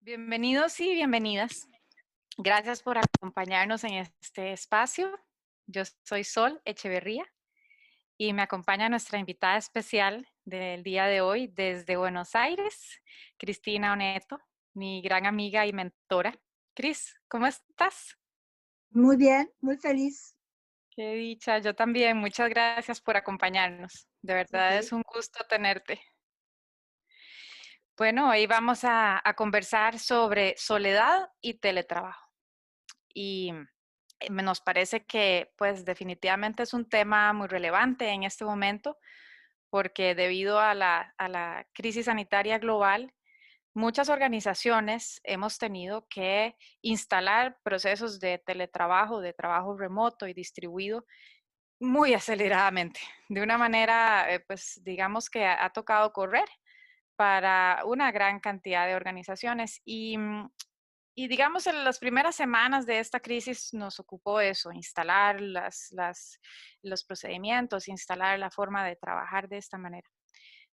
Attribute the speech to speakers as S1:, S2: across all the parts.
S1: Bienvenidos y bienvenidas. Gracias por acompañarnos en este espacio. Yo soy Sol Echeverría y me acompaña nuestra invitada especial del día de hoy desde Buenos Aires, Cristina Oneto, mi gran amiga y mentora. Cris, ¿cómo estás?
S2: Muy bien, muy feliz.
S1: Qué dicha, yo también. Muchas gracias por acompañarnos. De verdad es
S2: Okey.
S1: un gusto tenerte. Bueno, hoy vamos a conversar sobre soledad y teletrabajo. Y nos parece que pues definitivamente es un tema muy relevante en este momento porque debido a la crisis sanitaria global, muchas organizaciones hemos tenido que instalar procesos de teletrabajo, de trabajo remoto y distribuido muy aceleradamente, de una manera, pues digamos que ha tocado correr para una gran cantidad de organizaciones y digamos, en las primeras semanas de esta crisis nos ocupó eso, instalar los procedimientos, instalar la forma de trabajar de esta manera.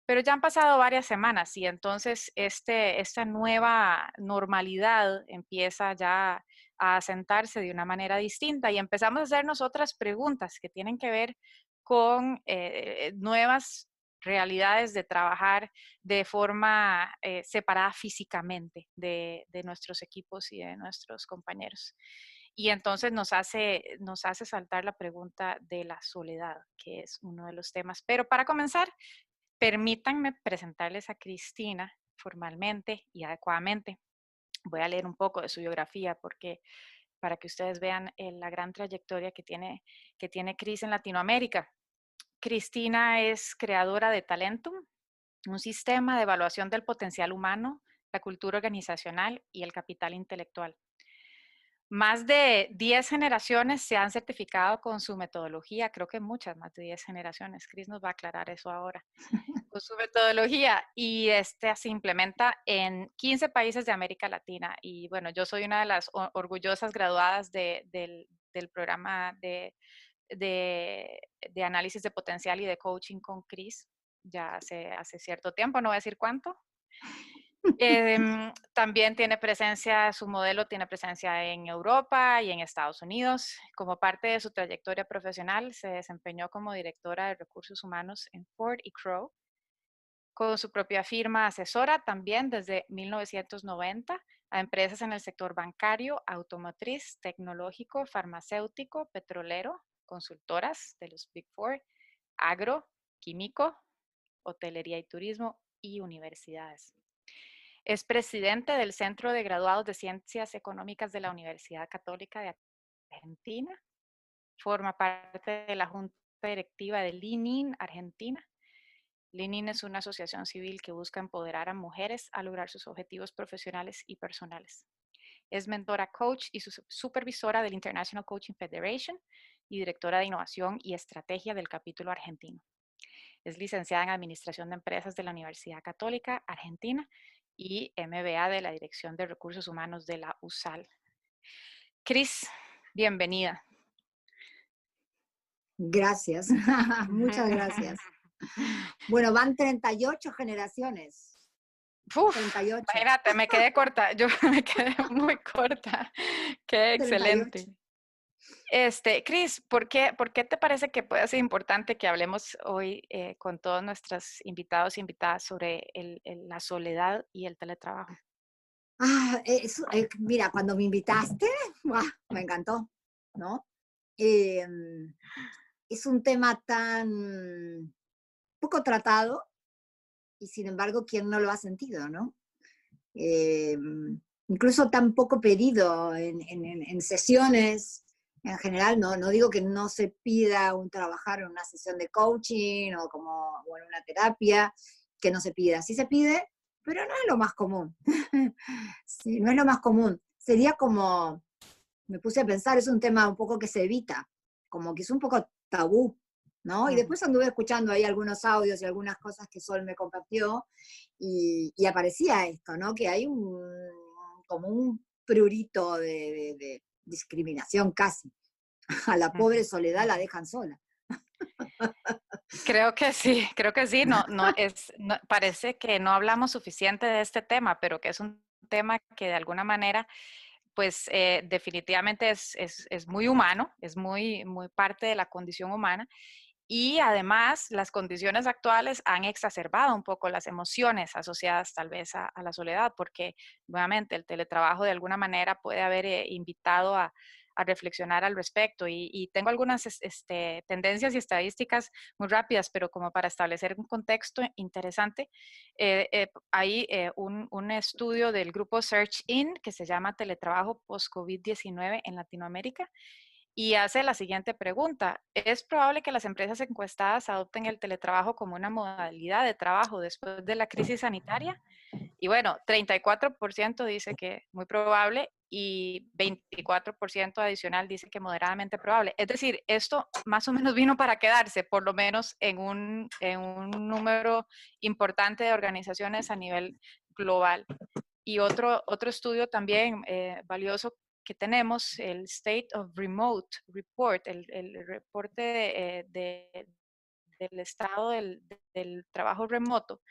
S1: Pero ya han pasado varias semanas y entonces esta nueva normalidad empieza ya a asentarse de una manera distinta y empezamos a hacernos otras preguntas que tienen que ver con nuevas realidades de trabajar de forma separada físicamente de nuestros equipos y de nuestros compañeros. Y entonces nos hace saltar la pregunta de la soledad, que es uno de los temas. Pero para comenzar, permítanme presentarles a Cristina formalmente y adecuadamente. Voy a leer un poco de su biografía porque para que ustedes vean la gran trayectoria que tiene Cris en Latinoamérica. Cristina es creadora de Talentum, un sistema de evaluación del potencial humano, la cultura organizacional y el capital intelectual. Más de 10 generaciones se han certificado con su metodología, creo que muchas, más de 10 generaciones. Cris nos va a aclarar eso ahora. Con su metodología y se implementa en 15 países de América Latina. Y bueno, yo soy una de las orgullosas graduadas del programa de análisis de potencial y de coaching con Cris, ya hace cierto tiempo, no voy a decir cuánto. También tiene presencia, su modelo tiene presencia en Europa y en Estados Unidos. Como parte de su trayectoria profesional, se desempeñó como directora de recursos humanos en Ford y Crowe. Con su propia firma asesora también desde 1990 a empresas en el sector bancario, automotriz, tecnológico, farmacéutico, petrolero, consultoras de los Big Four, agro, químico, hotelería y turismo y universidades. Es presidente del Centro de Graduados de Ciencias Económicas de la Universidad Católica de Argentina. Forma parte de la Junta Directiva de Lean Argentina. Lean es una asociación civil que busca empoderar a mujeres a lograr sus objetivos profesionales y personales. Es mentora coach y supervisora del International Coaching Federation y directora de innovación y estrategia del capítulo argentino. Es licenciada en Administración de Empresas de la Universidad Católica Argentina y MBA de la Dirección de Recursos Humanos de la USAL. Cris, bienvenida.
S2: Gracias, muchas gracias. Bueno, van 38 generaciones,
S1: Uf,
S2: 38,
S1: imagínate, me quedé corta, yo me quedé muy corta. Qué
S2: 38.
S1: excelente. Cris, por qué te parece que puede ser importante que hablemos hoy con todos nuestros invitados y invitadas sobre la soledad y el teletrabajo?
S2: Mira, cuando me invitaste, ¡guau!, me encantó, ¿no? Em, es un tema tan poco tratado y sin embargo, ¿quién no lo ha sentido, no? Incluso tan poco pedido en sesiones en general, no digo que no se pida un trabajar en una sesión de coaching o en una terapia, que no se pida, sí se pide, pero no es lo más común. Sí, no es lo más común. Sería como, me puse a pensar, es un tema un poco que se evita, como que es un poco tabú, ¿no? Y
S1: Ujú.
S2: después anduve escuchando ahí algunos audios y algunas cosas que Sol me compartió y aparecía esto, ¿no? Que hay como un prurito de discriminación casi. A la pobre Soledad la dejan sola.
S1: Creo que sí, parece que no hablamos suficiente de este tema, pero que es un tema que de alguna manera, pues definitivamente es muy humano, es muy parte de la condición humana. Y además, las condiciones actuales han exacerbado un poco las emociones asociadas tal vez a la soledad, porque nuevamente el teletrabajo de alguna manera puede haber invitado a reflexionar al respecto. Y tengo algunas tendencias y estadísticas muy rápidas, pero como para establecer un contexto interesante, hay un estudio del grupo Search In que se llama Teletrabajo post-COVID-19 en Latinoamérica y hace la siguiente pregunta. ¿Es probable que las empresas encuestadas adopten el teletrabajo como una modalidad de trabajo después de la crisis sanitaria? Y bueno, 34% dice que muy probable y 24% adicional dice que moderadamente probable. Es decir, esto más o menos vino para quedarse, por lo menos en un número importante de organizaciones a nivel global. Y otro estudio también valioso que tenemos, el State of Remote Report, el reporte del estado del trabajo remoto.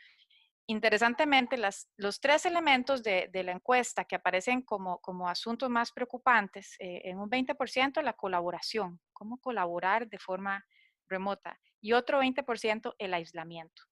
S1: Interesantemente, los tres elementos de la encuesta que aparecen como asuntos más preocupantes, en un 20% la colaboración, cómo colaborar de forma remota, y otro 20% el aislamiento.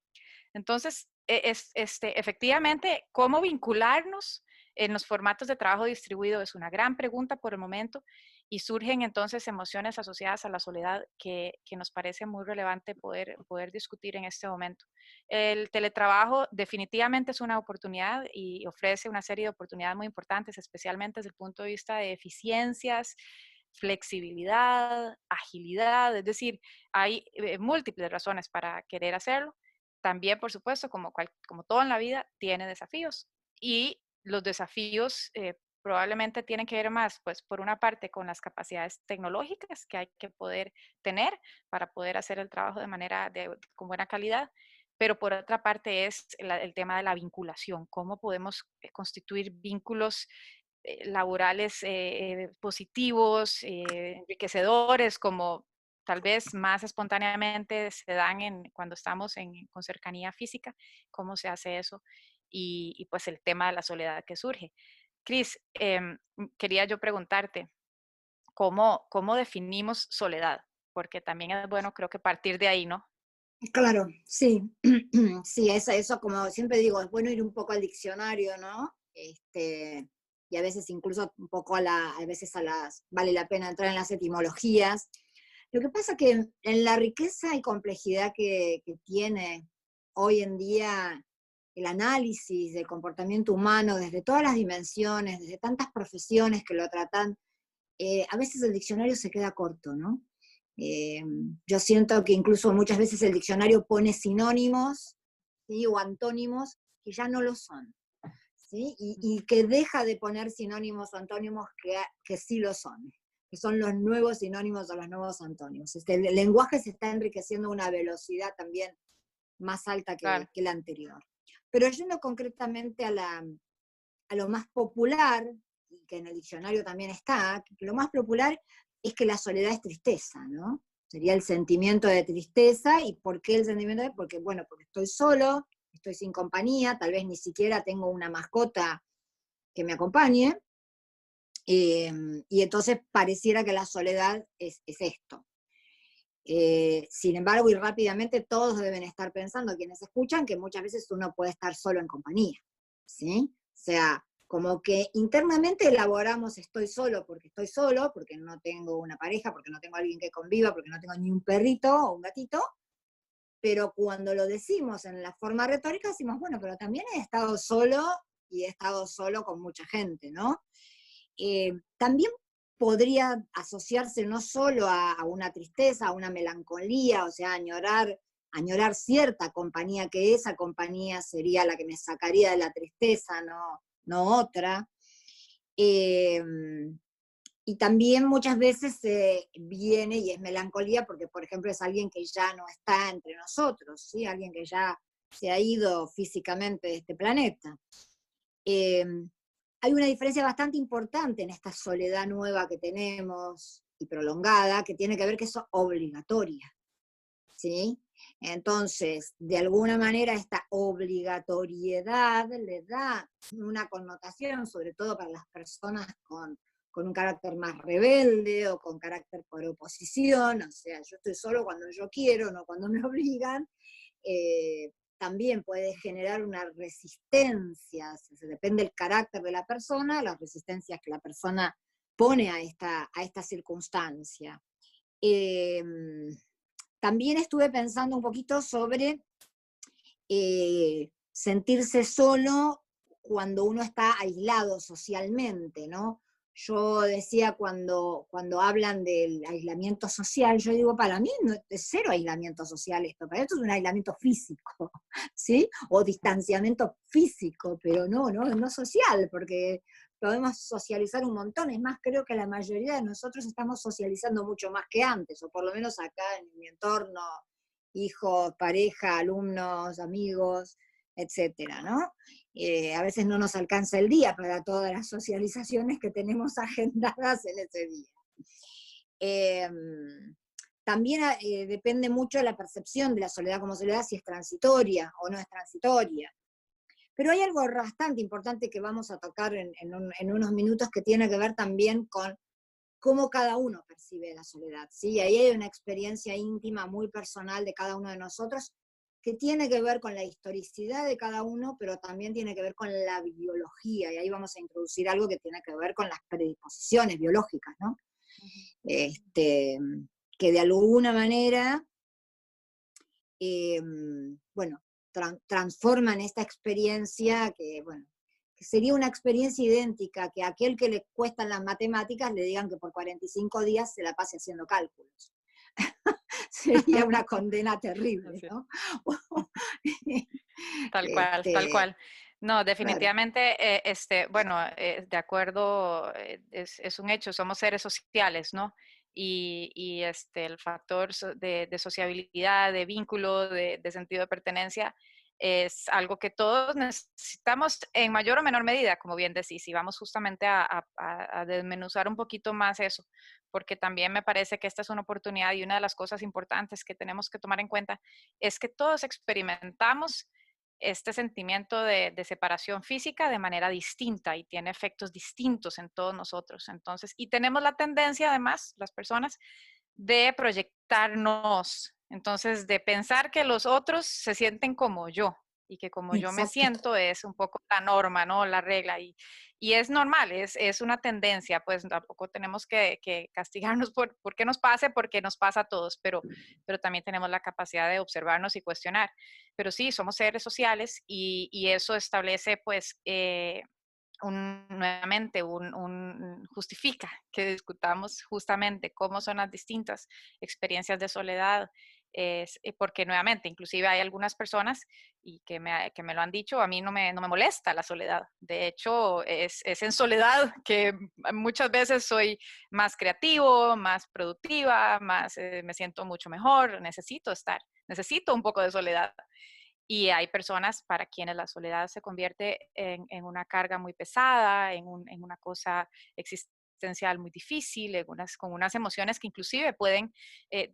S1: Entonces, efectivamente, ¿cómo vincularnos en los formatos de trabajo distribuido? Es una gran pregunta por el momento y surgen entonces emociones asociadas a la soledad que nos parece muy relevante poder discutir en este momento. El teletrabajo definitivamente es una oportunidad y ofrece una serie de oportunidades muy importantes, especialmente desde el punto de vista de eficiencias, flexibilidad, agilidad, es decir, hay múltiples razones para querer hacerlo. También, por supuesto, como todo en la vida, tiene desafíos. Y los desafíos probablemente tienen que ver más, pues, por una parte, con las capacidades tecnológicas que hay que poder tener para poder hacer el trabajo con buena calidad, pero por otra parte es el tema de la vinculación, cómo podemos constituir vínculos laborales positivos, enriquecedores, como tal vez más espontáneamente se dan cuando estamos con cercanía física, cómo se hace eso y pues el tema de la soledad que surge. Cris, quería yo preguntarte, ¿cómo definimos soledad? Porque también es bueno, creo que partir de ahí, ¿no?
S2: Claro, sí, sí, eso como siempre digo, es bueno ir un poco al diccionario, ¿no? Y a veces incluso un poco a veces vale la pena entrar en las etimologías. Lo que pasa que en la riqueza y complejidad que tiene hoy en día el análisis del comportamiento humano desde todas las dimensiones, desde tantas profesiones que lo tratan, a veces el diccionario se queda corto, ¿no? Eh, yo siento que incluso muchas veces el diccionario pone sinónimos, ¿sí? O antónimos que ya no lo son, ¿sí? Y que deja de poner sinónimos o antónimos que sí lo son, que son los nuevos sinónimos o los nuevos antónimos. El lenguaje se está enriqueciendo a una velocidad también más alta
S1: Claro.
S2: que la anterior. Pero yendo concretamente a lo más popular, y que en el diccionario también está, que lo más popular es que la soledad es tristeza, ¿no? Sería el sentimiento de tristeza. ¿Y por qué el sentimiento de? Porque, bueno, porque estoy solo, estoy sin compañía, tal vez ni siquiera tengo una mascota que me acompañe, y entonces pareciera que la soledad es esto. Sin embargo, y rápidamente todos deben estar pensando, quienes escuchan, que muchas veces uno puede estar solo en compañía, ¿sí? O sea, como que internamente elaboramos estoy solo, porque no tengo una pareja, porque no tengo alguien que conviva, porque no tengo ni un perrito o un gatito, pero cuando lo decimos en la forma retórica decimos, bueno, pero también he estado solo y he estado solo con mucha gente, ¿no? También podría asociarse no solo a una tristeza, a una melancolía, o sea, añorar cierta compañía, que esa compañía sería la que me sacaría de la tristeza, no otra. Eh, y también muchas veces viene y es melancolía porque, por ejemplo, es alguien que ya no está entre nosotros, ¿sí? Alguien que ya se ha ido físicamente de este planeta. Eh, Hay una diferencia bastante importante en esta soledad nueva que tenemos y prolongada, que tiene que ver que es obligatoria, ¿sí? Entonces, de alguna manera, esta obligatoriedad le da una connotación, sobre todo para las personas con un carácter más rebelde o con carácter por oposición, o sea, yo estoy solo cuando yo quiero, no cuando me obligan. También puede generar una resistencia, depende del carácter de la persona, las resistencias que la persona pone a esta circunstancia. Eh, También estuve pensando un poquito sobre sentirse solo cuando uno está aislado socialmente, ¿no? Yo decía cuando hablan del aislamiento social, yo digo, para mí no es cero aislamiento social esto, para esto es un aislamiento físico, ¿sí? O distanciamiento físico, pero no social, porque podemos socializar un montón, es más, creo que la mayoría de nosotros estamos socializando mucho más que antes, o por lo menos acá en mi entorno, hijos, pareja, alumnos, amigos, etcétera, ¿no? A veces no nos alcanza el día para todas las socializaciones que tenemos agendadas en ese día. Eh, También depende mucho de la percepción de la soledad como soledad, si es transitoria o no es transitoria. Pero hay algo bastante importante que vamos a tocar en unos minutos que tiene que ver también con cómo cada uno percibe la soledad, ¿sí? Ahí hay una experiencia íntima muy personal de cada uno de nosotros que tiene que ver con la historicidad de cada uno, pero también tiene que ver con la biología, y ahí vamos a introducir algo que tiene que ver con las predisposiciones biológicas, ¿no? Este, que de alguna manera, bueno, transforman esta experiencia que, bueno, que sería una experiencia idéntica que a aquel que le cuestan las matemáticas le digan que por 45 días se la pase haciendo cálculos. Sería una condena terrible, ¿no?
S1: Tal cual, tal
S2: Este,
S1: cual. No,
S2: claro.
S1: definitivamente, bueno, de acuerdo, es un hecho, somos seres sociales, ¿no? Y el factor de sociabilidad, de vínculo, de sentido de pertenencia, es algo que todos necesitamos en mayor o menor medida, como bien decís, y vamos justamente a desmenuzar un poquito más eso, porque también me parece que esta es una oportunidad y una de las cosas importantes que tenemos que tomar en cuenta es que todos experimentamos este sentimiento de separación física de manera distinta y tiene efectos distintos en todos nosotros. Entonces, y tenemos la tendencia, además, las personas, de proyectarnos, entonces, de pensar que los otros se sienten como yo y que como yo me
S2: Exacto.
S1: siento es un poco la norma, ¿no? La regla. Y es normal, es una tendencia, pues tampoco tenemos que castigarnos por qué nos pase, porque nos pasa a todos, pero también tenemos la capacidad de observarnos y cuestionar. Pero sí, somos seres sociales y eso establece, pues, nuevamente, justifica que discutamos justamente cómo son las distintas experiencias de soledad, porque nuevamente, inclusive hay algunas personas y que me lo han dicho, a mí no me molesta la soledad. De hecho, es en soledad que muchas veces soy más creativo, más productiva, me siento mucho mejor, necesito un poco de soledad. Y hay personas para quienes la soledad se convierte en una carga muy pesada, en una cosa existencial muy difícil, con unas emociones que inclusive pueden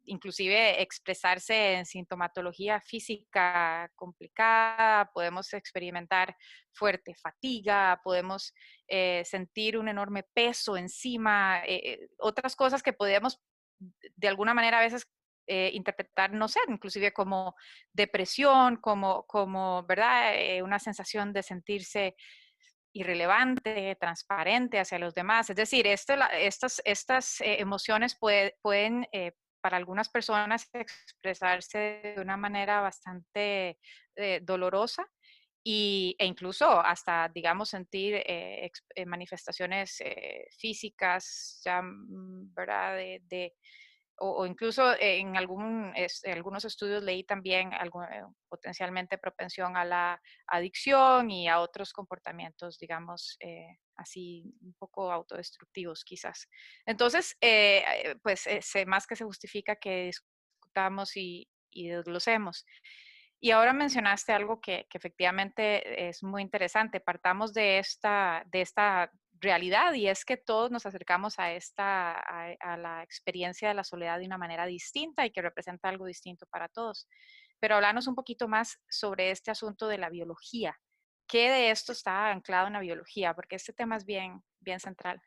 S1: inclusive expresarse en sintomatología física complicada, podemos experimentar fuerte fatiga, podemos sentir un enorme peso encima, otras cosas que podemos de alguna manera a veces interpretar, no sé, inclusive como depresión, ¿verdad? Una sensación de sentirse irrelevante, transparente hacia los demás. Es decir, estas emociones pueden para algunas personas expresarse de una manera bastante dolorosa e incluso hasta, digamos, sentir manifestaciones físicas, ya, ¿verdad? O incluso algunos estudios leí también potencialmente propensión a la adicción y a otros comportamientos, digamos, así un poco autodestructivos quizás. Entonces, pues más que se justifica que discutamos y desglosemos. Y ahora mencionaste algo que efectivamente es muy interesante. Partamos de esta realidad, y es que todos nos acercamos a la experiencia de la soledad de una manera distinta y que representa algo distinto para todos. Pero hablarnos un poquito más sobre este asunto de la biología. ¿Qué de esto está anclado en la biología? Porque este tema es bien, bien central.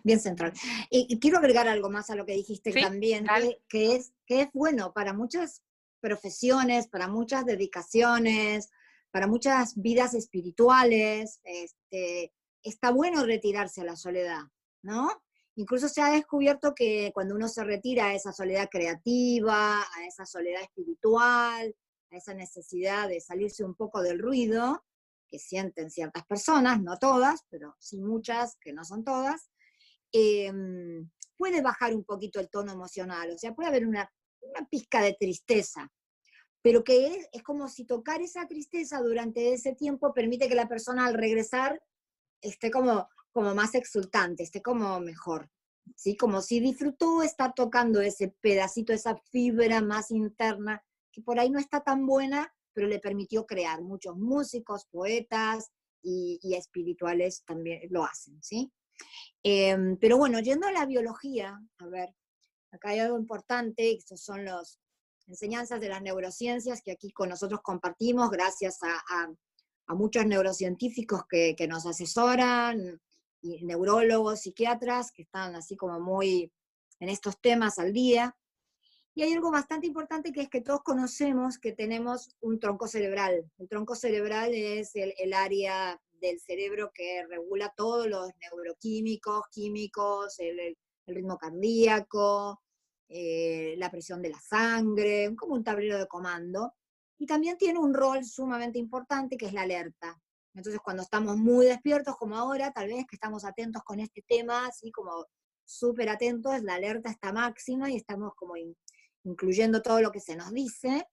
S2: Bien central. Y quiero agregar algo más a lo que dijiste
S1: Sí,
S2: también,
S1: dale.
S2: que es bueno para muchas profesiones, para muchas dedicaciones, para muchas vidas espirituales. Está bueno retirarse a la soledad, ¿no? Incluso se ha descubierto que cuando uno se retira a esa soledad creativa, a esa soledad espiritual, a esa necesidad de salirse un poco del ruido, que sienten ciertas personas, no todas, pero sí muchas, que no son todas, eh, puede bajar un poquito el tono emocional, o sea, puede haber una pizca de tristeza, pero que es como si tocar esa tristeza durante ese tiempo permite que la persona al regresar esté como más exultante, esté como mejor, ¿sí? Como si disfrutó estar tocando ese pedacito, esa fibra más interna, que por ahí no está tan buena, pero le permitió crear. Muchos músicos, poetas y espirituales también lo hacen, ¿sí? Pero bueno, yendo a la biología, a ver, acá hay algo importante, que son las enseñanzas de las neurociencias que aquí con nosotros compartimos gracias a muchos neurocientíficos que nos asesoran, y neurólogos, psiquiatras, que están así como muy en estos temas al día. Y hay algo bastante importante que es que todos conocemos que tenemos un tronco cerebral. El tronco cerebral es el área del cerebro que regula todos los neuroquímicos, químicos, el ritmo cardíaco, la presión de la sangre, como un tablero de comando. Y también tiene un rol sumamente importante que es la alerta. Entonces, cuando estamos muy despiertos, como ahora, tal vez que estamos atentos con este tema, así como súper atentos, la alerta está máxima y estamos como incluyendo todo lo que se nos dice.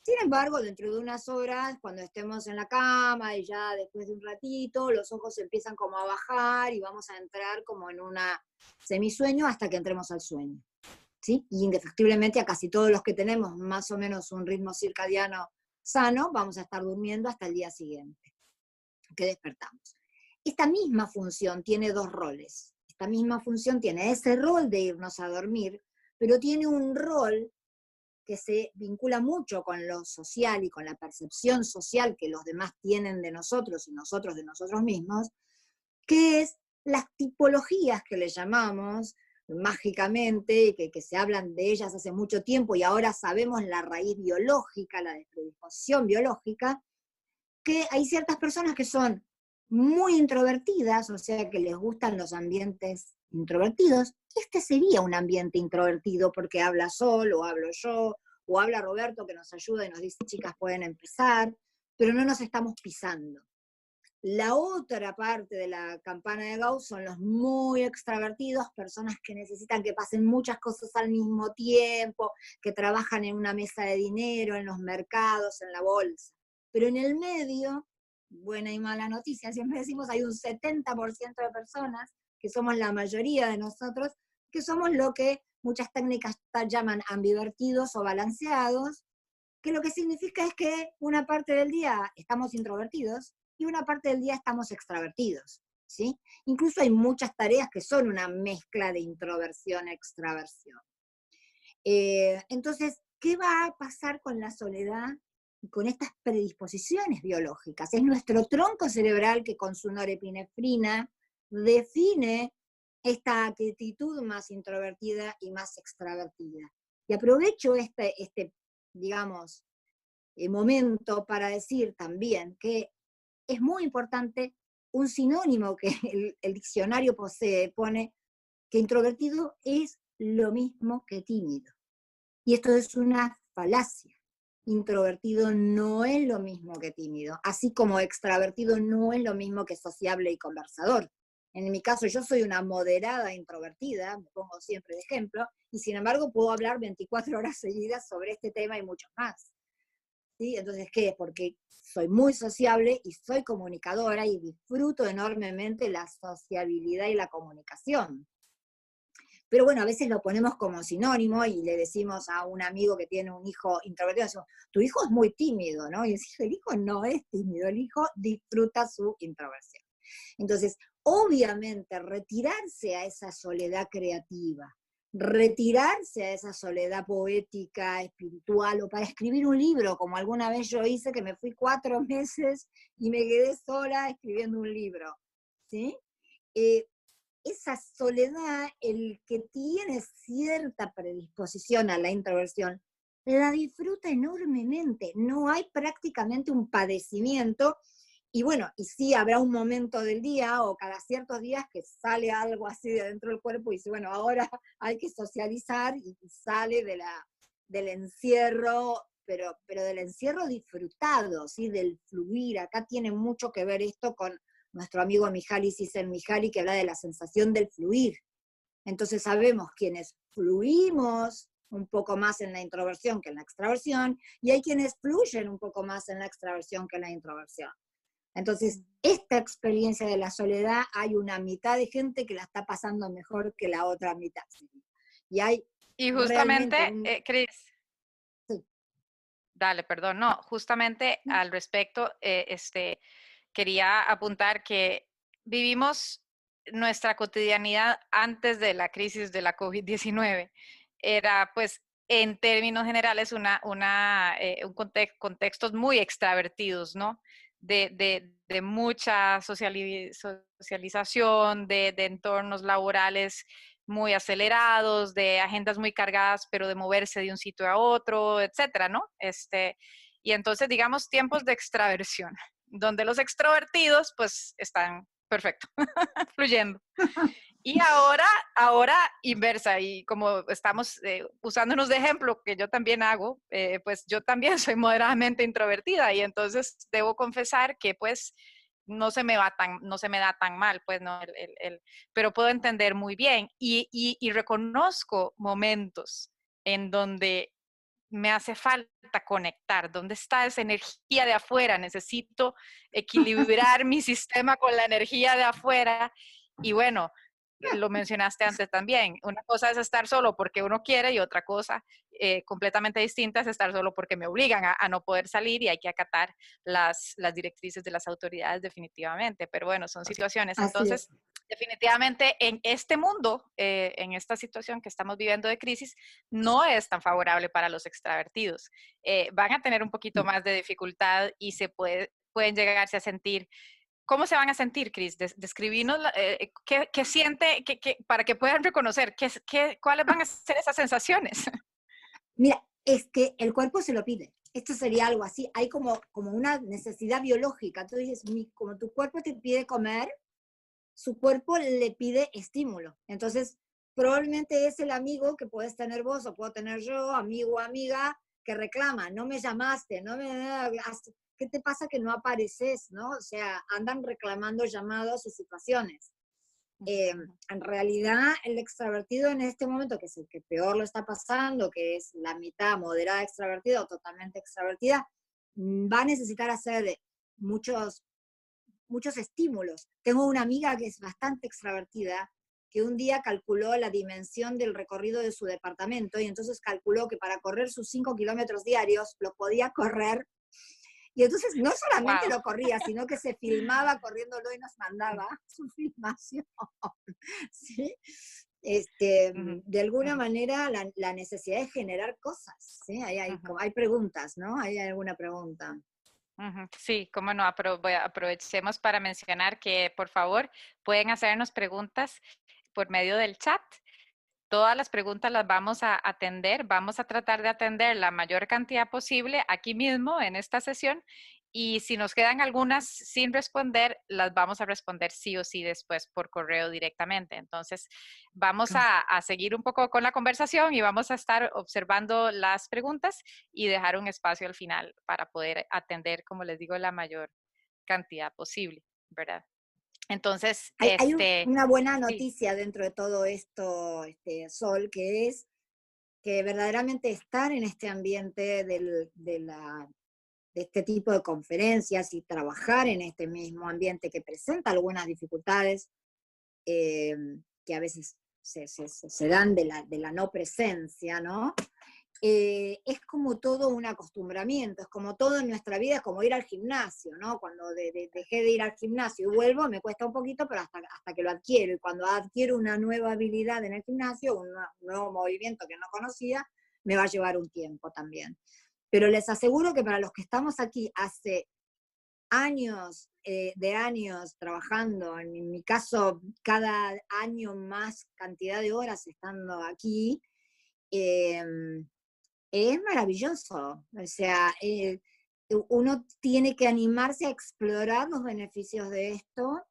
S2: Sin embargo, dentro de unas horas, cuando estemos en la cama y ya después de un ratito, los ojos empiezan como a bajar y vamos a entrar como en una semisueño hasta que entremos al sueño, ¿sí? Y indefectiblemente a casi todos los que tenemos más o menos un ritmo circadiano sano, vamos a estar durmiendo hasta el día siguiente, que despertamos. Esta misma función tiene dos roles. Esta misma función tiene ese rol de irnos a dormir, pero tiene un rol que se vincula mucho con lo social y con la percepción social que los demás tienen de nosotros y nosotros de nosotros mismos, que es las tipologías que le llamamos mágicamente, que se hablan de ellas hace mucho tiempo y ahora sabemos la raíz biológica, la predisposición biológica, que hay ciertas personas que son muy introvertidas, o sea, que les gustan los ambientes introvertidos, y este sería un ambiente introvertido porque habla Sol, o hablo yo, o habla Roberto que nos ayuda y nos dice, chicas, pueden empezar, pero no nos estamos pisando. La otra parte de la campana de Gauss son los muy extravertidos, personas que necesitan que pasen muchas cosas al mismo tiempo, que trabajan en una mesa de dinero, en los mercados, en la bolsa. Pero en el medio, buena y mala noticia, siempre decimos, hay un 70% de personas, que somos la mayoría de nosotros, que somos lo que muchas técnicas llaman ambivertidos o balanceados, que lo que significa es que una parte del día estamos introvertidos y una parte del día estamos extravertidos, ¿sí? Incluso hay muchas tareas que son una mezcla de introversión-extraversión. Entonces, ¿qué va a pasar con la soledad y con estas predisposiciones biológicas? Es nuestro tronco cerebral que con su norepinefrina define esta actitud más introvertida y más extravertida. Y aprovecho digamos, momento para decir también que es muy importante un sinónimo que el diccionario pone que introvertido es lo mismo que tímido. Y esto es una falacia. Introvertido no es lo mismo que tímido, así como extravertido no es lo mismo que sociable y conversador. En mi caso, yo soy una moderada introvertida, me pongo siempre de ejemplo, y sin embargo puedo hablar 24 horas seguidas sobre este tema y muchos más. ¿Sí? Entonces, ¿qué? Porque soy muy sociable y soy comunicadora y disfruto enormemente la sociabilidad y la comunicación. Pero bueno, a veces lo ponemos como sinónimo y le decimos a un amigo que tiene un hijo introvertido, decimos, tu hijo es muy tímido, ¿no? Y decimos, el hijo no es tímido, el hijo disfruta su introversión. Entonces, obviamente retirarse a esa soledad creativa, retirarse a esa soledad poética, espiritual, o para escribir un libro, como alguna vez yo hice, que me fui 4 meses y me quedé sola escribiendo un libro, ¿sí? Esa soledad, el que tiene cierta predisposición a la introversión, la disfruta enormemente. No hay prácticamente un padecimiento. Y bueno, y sí habrá un momento del día o cada ciertos días que sale algo así de dentro del cuerpo y dice, bueno, ahora hay que socializar y sale del encierro, pero del encierro disfrutado, ¿sí? Del fluir. Acá tiene mucho que ver esto con nuestro amigo Mihaly Csikszentmihalyi, que habla de la sensación del fluir. Entonces sabemos quienes fluimos un poco más en la introversión que en la extraversión, y hay quienes fluyen un poco más en la extraversión que en la introversión. Entonces, esta experiencia de la soledad, hay una mitad de gente que la está pasando mejor que la otra mitad. Y hay
S1: Y
S2: realmente
S1: justamente, Cris,
S2: sí.
S1: dale, perdón, no, justamente al respecto, quería apuntar que vivimos nuestra cotidianidad antes de la crisis de la COVID-19. Era, pues, en términos generales, contextos muy extravertidos, ¿no? De mucha socialización, de entornos laborales muy acelerados, de agendas muy cargadas, pero de moverse de un sitio a otro, etcétera, ¿no? Y entonces, digamos, tiempos de extraversión, donde los extrovertidos, pues, están perfecto, fluyendo. Y ahora inversa, y como estamos usándonos de ejemplo, que yo también hago, pues yo también soy moderadamente introvertida, y entonces debo confesar que pues no se me da tan mal, pues no, pero puedo entender muy bien, y reconozco momentos en donde me hace falta conectar, ¿dónde está esa energía de afuera? Necesito equilibrar mi sistema con la energía de afuera, y bueno, lo mencionaste antes también, una cosa es estar solo porque uno quiere y otra cosa completamente distinta es estar solo porque me obligan a no poder salir y hay que acatar las directrices de las autoridades definitivamente, pero bueno, son situaciones.
S2: Así
S1: Entonces,
S2: es.
S1: definitivamente en este mundo, en esta situación que estamos viviendo de crisis, no es tan favorable para los extravertidos. Van a tener un poquito más de dificultad y pueden llegarse a sentir. ¿Cómo se van a sentir, Cris? Describinos qué siente, para que puedan reconocer cuáles van a ser esas sensaciones.
S2: Mira, es que el cuerpo se lo pide. Esto sería algo así. Hay como una necesidad biológica. Tú dices, como tu cuerpo te pide comer, su cuerpo le pide estímulo. Entonces, probablemente es el amigo que puedes tener vos o puedo tener yo, amigo o amiga, que reclama, no me llamaste, ¿qué te pasa que no apareces? ¿No? O sea, andan reclamando llamados y situaciones. En realidad, el extravertido en este momento, que es el que peor lo está pasando, que es la mitad moderada extravertida o totalmente extravertida, va a necesitar hacer muchos estímulos. Tengo una amiga que es bastante extravertida, que un día calculó la dimensión del recorrido de su departamento y entonces calculó que para correr sus 5 kilómetros diarios lo podía correr. Y entonces no solamente
S1: Wow.
S2: lo corría, sino que se filmaba corriéndolo y nos mandaba su filmación. ¿Sí? De alguna manera la necesidad de generar cosas. ¿Sí? Hay preguntas, ¿no? ¿Hay alguna pregunta?
S1: Sí, cómo no, aprovechemos para mencionar que por favor pueden hacernos preguntas por medio del chat. Todas las preguntas las vamos a atender, vamos a tratar de atender la mayor cantidad posible aquí mismo en esta sesión, y si nos quedan algunas sin responder, las vamos a responder sí o sí después por correo directamente. Entonces, vamos a seguir un poco con la conversación y vamos a estar observando las preguntas y dejar un espacio al final para poder atender, como les digo, la mayor cantidad posible, ¿verdad? Entonces,
S2: Hay una buena
S1: sí.
S2: noticia dentro de todo esto, Sol, que es que verdaderamente estar en este ambiente de este tipo de conferencias y trabajar en este mismo ambiente que presenta algunas dificultades, que a veces se dan de la no presencia, ¿no? es como todo un acostumbramiento, es como todo en nuestra vida, es como ir al gimnasio, ¿no? Cuando dejé de ir al gimnasio y vuelvo, me cuesta un poquito, pero hasta que lo adquiero. Y cuando adquiero una nueva habilidad en el gimnasio, un nuevo movimiento que no conocía, me va a llevar un tiempo también. Pero les aseguro que para los que estamos aquí hace años, de años trabajando, en mi caso, cada año más cantidad de horas estando aquí, eh, es maravilloso. O sea, uno tiene que animarse a explorar los beneficios de esto.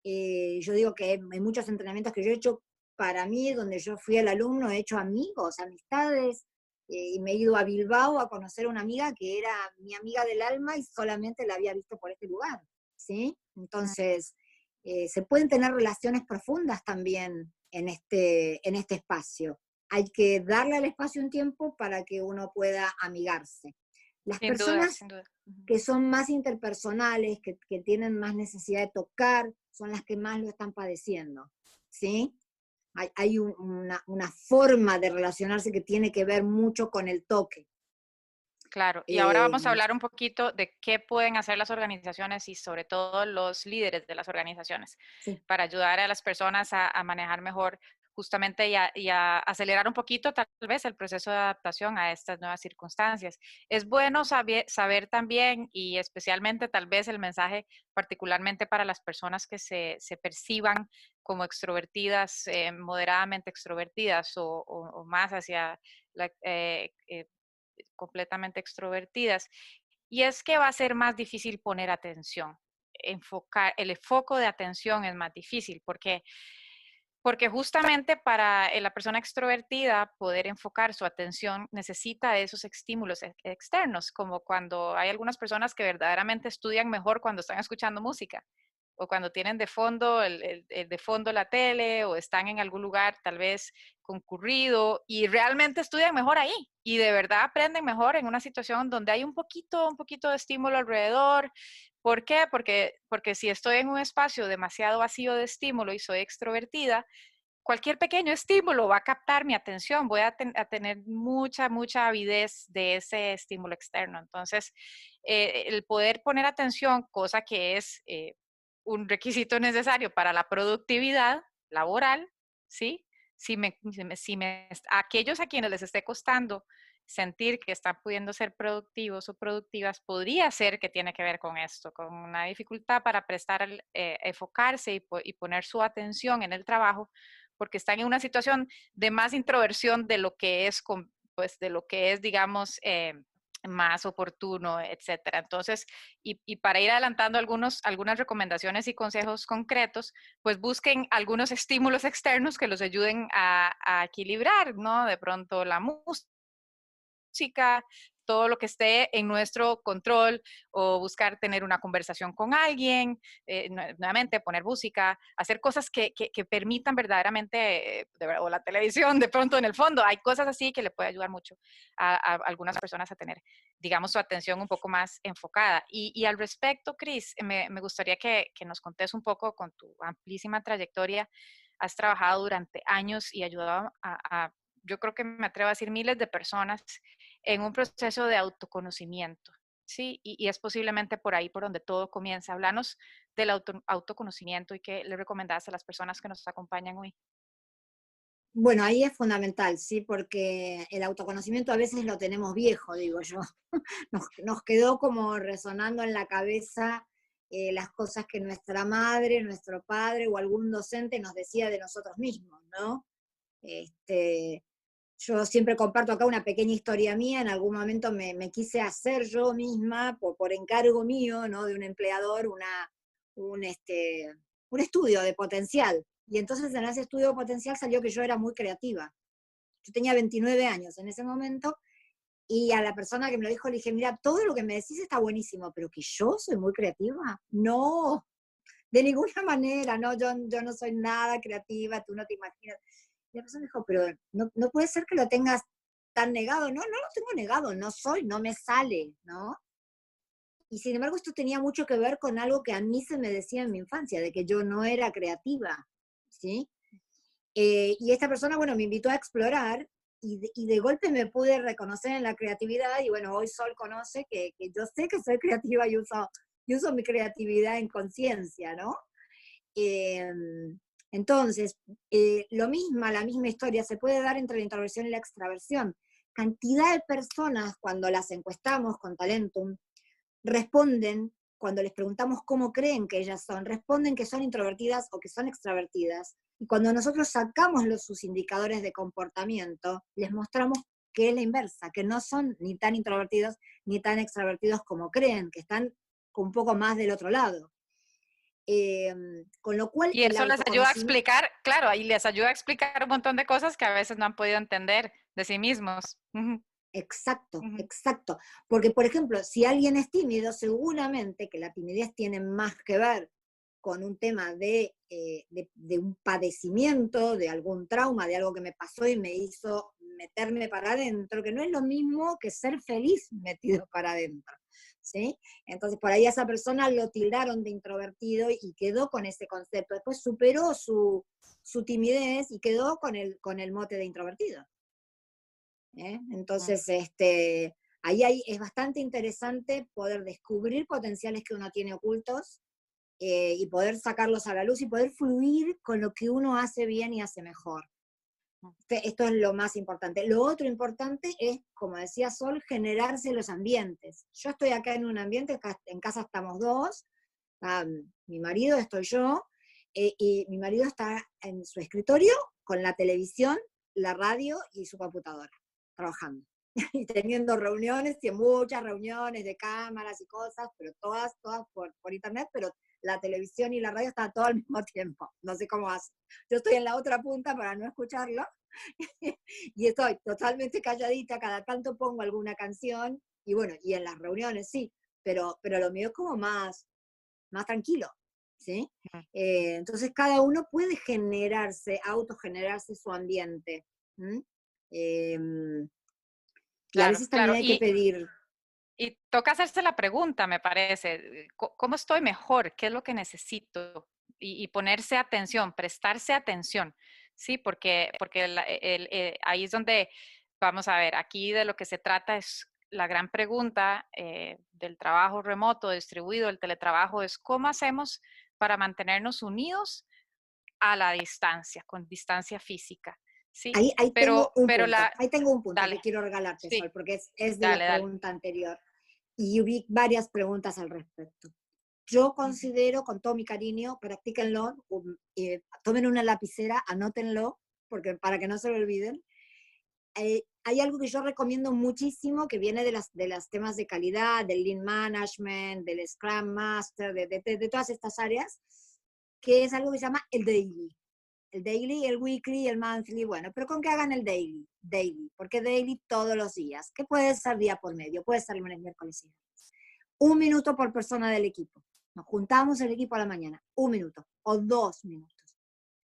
S2: Yo digo que hay muchos entrenamientos que yo he hecho para mí, donde yo fui el alumno, he hecho amigos, amistades, y me he ido a Bilbao a conocer a una amiga que era mi amiga del alma y solamente la había visto por este lugar, ¿sí? Entonces, se pueden tener relaciones profundas también en este espacio. Hay que darle al espacio un tiempo para que uno pueda amigarse. Las
S1: Sin duda,
S2: personas
S1: sin duda. Ujú.
S2: que son más interpersonales, que tienen más necesidad de tocar, son las que más lo están padeciendo, ¿sí? Hay una forma de relacionarse que tiene que ver mucho con el toque.
S1: Claro, y ahora
S2: Eh,
S1: vamos a hablar un poquito de qué pueden hacer las organizaciones y sobre todo los líderes de las organizaciones
S2: sí.
S1: para ayudar a las personas a manejar mejor justamente y a acelerar un poquito tal vez el proceso de adaptación a estas nuevas circunstancias. Es bueno saber también y especialmente tal vez el mensaje particularmente para las personas que se perciban como extrovertidas, moderadamente extrovertidas o más hacia la, completamente extrovertidas. Y es que va a ser más difícil poner atención, enfocar, el foco de atención es más difícil porque justamente para la persona extrovertida poder enfocar su atención necesita de esos estímulos externos, como cuando hay algunas personas que verdaderamente estudian mejor cuando están escuchando música o cuando tienen de fondo de fondo la tele o están en algún lugar tal vez concurrido y realmente estudian mejor ahí y de verdad aprenden mejor en una situación donde hay un poquito de estímulo alrededor. ¿Por qué? Porque si estoy en un espacio demasiado vacío de estímulo y soy extrovertida, cualquier pequeño estímulo va a captar mi atención, voy a tener mucha avidez de ese estímulo externo. Entonces, el poder poner atención, cosa que es un requisito necesario para la productividad laboral, ¿sí? Aquellos a quienes les esté costando sentir que están pudiendo ser productivos o productivas, podría ser que tiene que ver con esto, con una dificultad para enfocarse y poner su atención en el trabajo, porque están en una situación de más introversión de lo que es, pues, de lo que es, digamos, más oportuno, etcétera. Entonces, y para ir adelantando algunas recomendaciones y consejos concretos, pues busquen algunos estímulos externos que los ayuden a equilibrar, ¿no? De pronto la música, todo lo que esté en nuestro control o buscar tener una conversación con alguien, nuevamente poner música, hacer cosas que permitan verdaderamente, o la televisión de pronto en el fondo, hay cosas así que le puede ayudar mucho a algunas personas a tener, digamos, su atención un poco más enfocada. Y al respecto, Cris, me gustaría que nos contés un poco con tu amplísima trayectoria. Has trabajado durante años y ayudado yo creo que me atrevo a decir miles de personas en un proceso de autoconocimiento, ¿sí? Y es posiblemente por ahí por donde todo comienza. Háblanos del autoconocimiento y qué le recomendás a las personas que nos acompañan hoy.
S2: Bueno, ahí es fundamental, ¿sí? Porque el autoconocimiento a veces lo tenemos viejo, digo yo. Nos quedó como resonando en la cabeza las cosas que nuestra madre, nuestro padre o algún docente nos decía de nosotros mismos, ¿no? Este, yo siempre comparto acá una pequeña historia mía. En algún momento me quise hacer yo misma, por encargo mío, ¿no? De un empleador, un, este, un estudio de potencial. Y entonces en ese estudio de potencial salió que yo era muy creativa. Yo tenía 29 años en ese momento y a la persona que me lo dijo le dije, mira, todo lo que me decís está buenísimo, pero que yo soy muy creativa. No, de ninguna manera, no, yo no soy nada creativa, tú no te imaginas. Y la persona dijo, pero no puede ser que lo tengas tan negado. No, no lo tengo negado, no soy, no me sale, ¿no? Y sin embargo esto tenía mucho que ver con algo que a mí se me decía en mi infancia, de que yo no era creativa, ¿sí? Y esta persona, bueno, me invitó a explorar y de golpe me pude reconocer en la creatividad y bueno, hoy Sol conoce que yo sé que soy creativa y uso mi creatividad en conciencia, ¿no? Entonces, la misma historia se puede dar entre la introversión y la extraversión. Cantidad de personas, cuando las encuestamos con Talentum, responden, cuando les preguntamos cómo creen que ellas son, responden que son introvertidas o que son extravertidas. Y cuando nosotros sacamos sus indicadores de comportamiento, les mostramos que es la inversa, que no son ni tan introvertidos ni tan extravertidos como creen, que están un poco más del otro lado. Con lo cual
S1: Y
S2: el
S1: eso les ayuda a
S2: autoconocimiento,
S1: explicar, claro, y les ayuda a explicar un montón de cosas que a veces no han podido entender de sí mismos. Ujú,
S2: exacto,
S1: ujú.
S2: exacto. Porque, por ejemplo, si alguien es tímido, seguramente que la timidez tiene más que ver con un tema de un padecimiento, de algún trauma, de algo que me pasó y me hizo meterme para adentro, que no es lo mismo que ser feliz metido para adentro. ¿Sí? Entonces, por ahí a esa persona lo tildaron de introvertido y quedó con ese concepto. Después superó su timidez y quedó con el mote de introvertido.
S1: Mm.
S2: Entonces, es bastante interesante poder descubrir potenciales que uno tiene ocultos y poder sacarlos a la luz y poder fluir con lo que uno hace bien y hace mejor. Esto es lo más importante. Lo otro importante es, como decía Sol, generarse los ambientes. Yo estoy acá en un ambiente, en casa estamos dos, mi marido, estoy yo, y mi marido está en su escritorio con la televisión, la radio y su computadora, trabajando. Y teniendo reuniones, y muchas reuniones de cámaras y cosas, pero todas por internet, pero la televisión y la radio están todo al mismo tiempo. No sé cómo hace. Yo estoy en la otra punta para no escucharlo, y estoy totalmente calladita, cada tanto pongo alguna canción, y bueno, y en las reuniones sí, pero lo mío es como más tranquilo, ¿sí?
S1: Mm.
S2: Entonces cada uno puede autogenerarse su ambiente. Eh, y a
S1: Claro,
S2: veces también
S1: claro.
S2: hay que pedir.
S1: Y toca hacerse la pregunta, me parece, ¿cómo estoy mejor? ¿Qué es lo que necesito? Y ponerse atención, prestarse atención, ¿sí? Porque ahí es donde, vamos a ver, aquí de lo que se trata es la gran pregunta del trabajo remoto, distribuido, el teletrabajo, es cómo hacemos para mantenernos unidos a la distancia, con distancia física, ¿sí?
S2: Ahí tengo un
S1: Pero
S2: punto, ahí tengo un punto que
S1: dale,
S2: quiero regalarte,
S1: sí,
S2: Sol, porque es de la
S1: dale, dale.
S2: pregunta anterior. Y vi varias preguntas al respecto. Yo
S1: Ujú.
S2: considero, con todo mi cariño, practíquenlo, tomen una lapicera, anótenlo, porque para que no se lo olviden. Hay algo que yo recomiendo muchísimo que viene de las temas de calidad, del Lean Management, del Scrum Master, de todas estas áreas, que es algo que se llama el daily. El daily, el weekly, el monthly, bueno, pero con que hagan el daily, porque daily todos los días, que puede ser día por medio, puede ser lunes, miércoles y viernes. 1 minuto por persona del equipo. Nos juntamos el equipo a la mañana, 1 minuto o 2 minutos.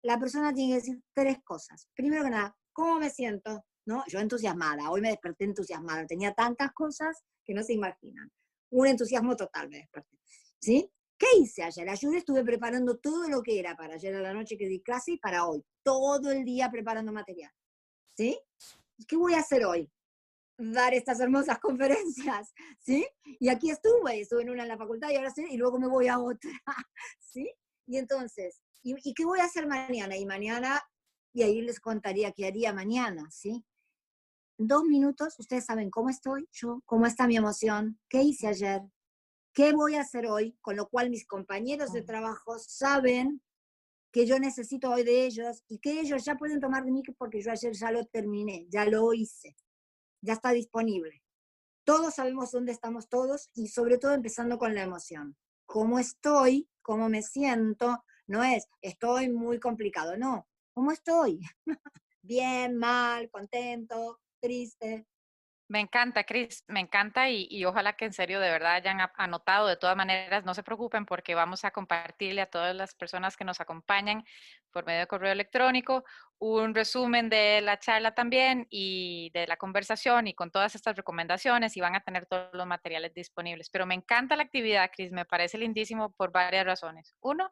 S2: La persona tiene que decir 3 cosas. Primero que nada, ¿cómo me siento? ¿No? Yo entusiasmada, hoy me desperté entusiasmada, tenía tantas cosas que no se imaginan. Un entusiasmo total me desperté. ¿Sí? ¿Qué hice ayer? Ayer estuve preparando todo lo que era para ayer a la noche que di clase y para hoy. Todo el día preparando material. ¿Sí? ¿Qué voy a hacer hoy? Dar estas hermosas conferencias, ¿sí? Y aquí estuve en una en la facultad y ahora sí, y luego me voy a otra, ¿sí? Y entonces, ¿y qué voy a hacer mañana? Y ahí les contaría qué haría mañana, ¿sí? 2 minutos, ustedes saben cómo estoy yo, cómo está mi emoción, qué hice ayer, qué voy a hacer hoy, con lo cual mis compañeros de trabajo saben que yo necesito hoy de ellos y que ellos ya pueden tomar de mí porque yo ayer ya lo terminé, ya lo hice, ya está disponible. Todos sabemos dónde estamos todos y sobre todo empezando con la emoción. ¿Cómo estoy? ¿Cómo me siento? No es, estoy muy complicado, no. ¿Cómo estoy? Bien, mal, contento, triste.
S1: Me encanta, Cris, me encanta y ojalá que en serio de verdad hayan anotado. De todas maneras, no se preocupen porque vamos a compartirle a todas las personas que nos acompañan por medio de correo electrónico un resumen de la charla también y de la conversación y con todas estas recomendaciones y van a tener todos los materiales disponibles. Pero me encanta la actividad, Cris, me parece lindísimo por varias razones. Uno,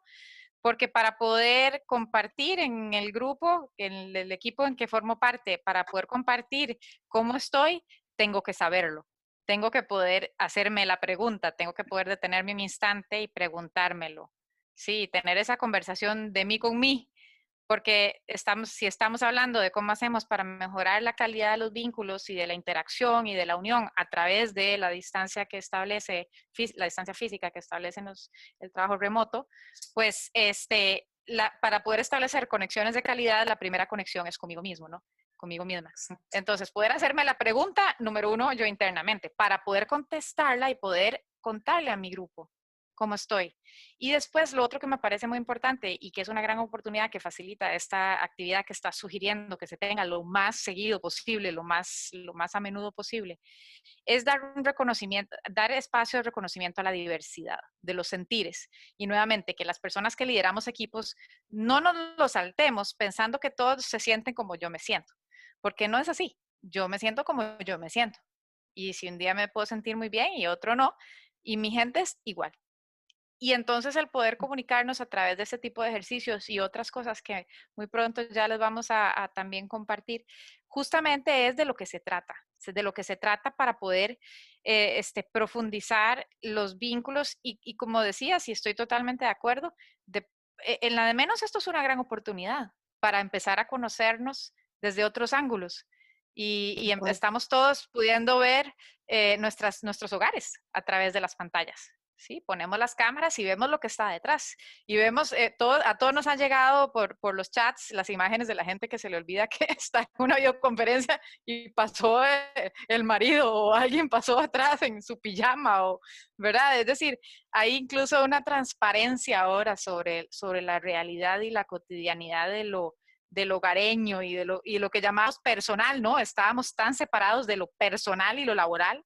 S1: porque para poder compartir en el grupo, en el equipo en que formo parte, para poder compartir cómo estoy, tengo que saberlo. Tengo que poder hacerme la pregunta, tengo que poder detenerme un instante y preguntármelo. Sí, tener esa conversación de mí con mí, porque si estamos hablando de cómo hacemos para mejorar la calidad de los vínculos y de la interacción y de la unión a través de la distancia que establece, la distancia física que establece el trabajo remoto, pues para poder establecer conexiones de calidad, la primera conexión es conmigo mismo, ¿no? Conmigo misma.
S2: Exacto.
S1: Entonces, poder hacerme la pregunta, número uno, yo internamente, para poder contestarla y poder contarle a mi grupo cómo estoy. Y después, lo otro que me parece muy importante y que es una gran oportunidad que facilita esta actividad que está sugiriendo que se tenga lo más seguido posible, lo más a menudo posible, es dar un reconocimiento, dar espacio de reconocimiento a la diversidad de los sentires. Y nuevamente, que las personas que lideramos equipos no nos lo saltemos pensando que todos se sienten como yo me siento, porque no es así. Yo me siento como yo me siento. Y si un día me puedo sentir muy bien y otro no, y mi gente es igual. Y entonces el poder comunicarnos a través de este tipo de ejercicios y otras cosas que muy pronto ya les vamos a también compartir, justamente es de lo que se trata, de lo que se trata para poder profundizar los vínculos y como decía, si estoy totalmente de acuerdo, en la de menos esto es una gran oportunidad para empezar a conocernos desde otros ángulos y estamos todos pudiendo ver nuestros hogares a través de las pantallas. Sí, ponemos las cámaras y vemos lo que está detrás. Y vemos, a todos nos han llegado por los chats las imágenes de la gente que se le olvida que está en una videoconferencia y pasó el marido o alguien pasó atrás en su pijama, ¿verdad? Es decir, hay incluso una transparencia ahora sobre la realidad y la cotidianidad del hogareño y lo que llamamos personal, ¿no? Estábamos tan separados de lo personal y lo laboral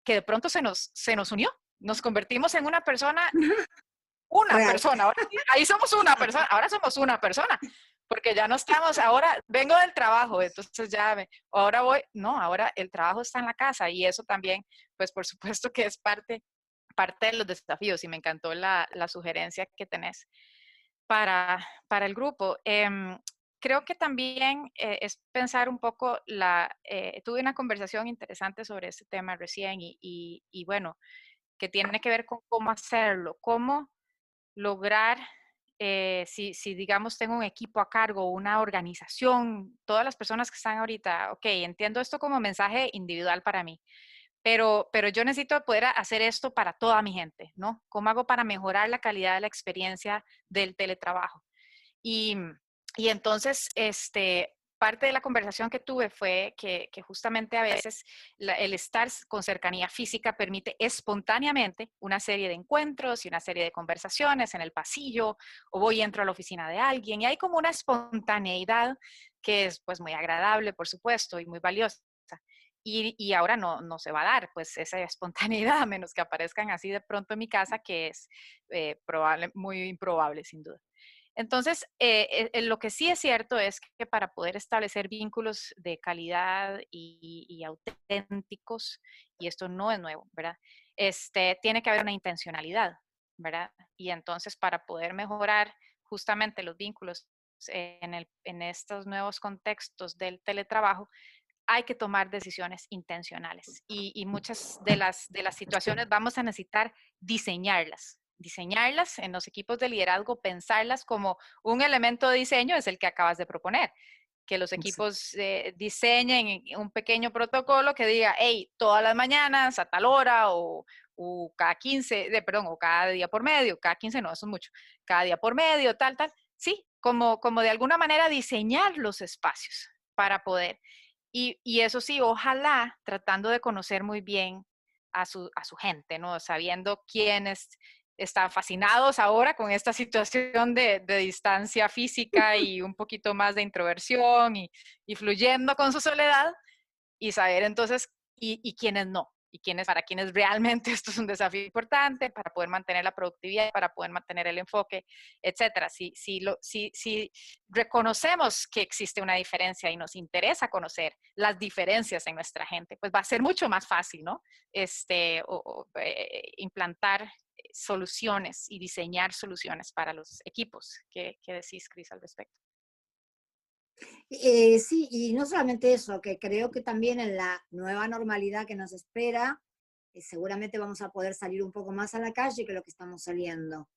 S1: que de pronto se nos unió. Nos convertimos en una persona,
S2: Real.
S1: ahora, ahí somos una persona, ahora somos una persona, porque ya no estamos, ahora vengo del trabajo, entonces ahora ahora el trabajo está en la casa y eso también, pues por supuesto que es parte de los desafíos y me encantó la sugerencia que tenés para el grupo. Creo que también es pensar un poco, tuve una conversación interesante sobre este tema recién y bueno, que tiene que ver con cómo hacerlo, cómo lograr, si digamos tengo un equipo a cargo, una organización, todas las personas que están ahorita, ok, entiendo esto como mensaje individual para mí, pero yo necesito poder hacer esto para toda mi gente, ¿no? ¿Cómo hago para mejorar la calidad de la experiencia del teletrabajo? Y, y entonces, parte de la conversación que tuve fue que justamente a veces el estar con cercanía física permite espontáneamente una serie de encuentros y una serie de conversaciones en el pasillo, o voy y entro a la oficina de alguien, y hay como una espontaneidad que es pues muy agradable, por supuesto, y muy valiosa. Y ahora no se va a dar, pues esa espontaneidad, a menos que aparezcan así de pronto en mi casa, que es muy improbable, sin duda. Entonces, lo que sí es cierto es que para poder establecer vínculos de calidad y auténticos, y esto no es nuevo, ¿verdad? Tiene que haber una intencionalidad, ¿verdad? Y entonces, para poder mejorar justamente los vínculos en estos nuevos contextos del teletrabajo, hay que tomar decisiones intencionales y muchas de las situaciones vamos a necesitar diseñarlas en los equipos de liderazgo, pensarlas como un elemento de diseño es el que acabas de proponer, que los equipos diseñen un pequeño protocolo que diga, hey, todas las mañanas a tal hora o cada 15, perdón, o cada día por medio, cada 15 no, eso es mucho, cada día por medio, tal, sí, como de alguna manera diseñar los espacios para poder. Y eso sí, ojalá tratando de conocer muy bien a su gente, ¿no? Sabiendo quiénes están fascinados ahora con esta situación de distancia física y un poquito más de introversión y fluyendo con su soledad y saber entonces y quiénes no. Para quienes realmente esto es un desafío importante para poder mantener la productividad, para poder mantener el enfoque, etcétera. Si reconocemos que existe una diferencia y nos interesa conocer las diferencias en nuestra gente, pues va a ser mucho más fácil, ¿no? Implantar soluciones y diseñar soluciones para los equipos. ¿Qué decís, Cris, al respecto?
S2: Sí, y no solamente eso, que creo que también en la nueva normalidad que nos espera, seguramente vamos a poder salir un poco más a la calle que lo que estamos saliendo.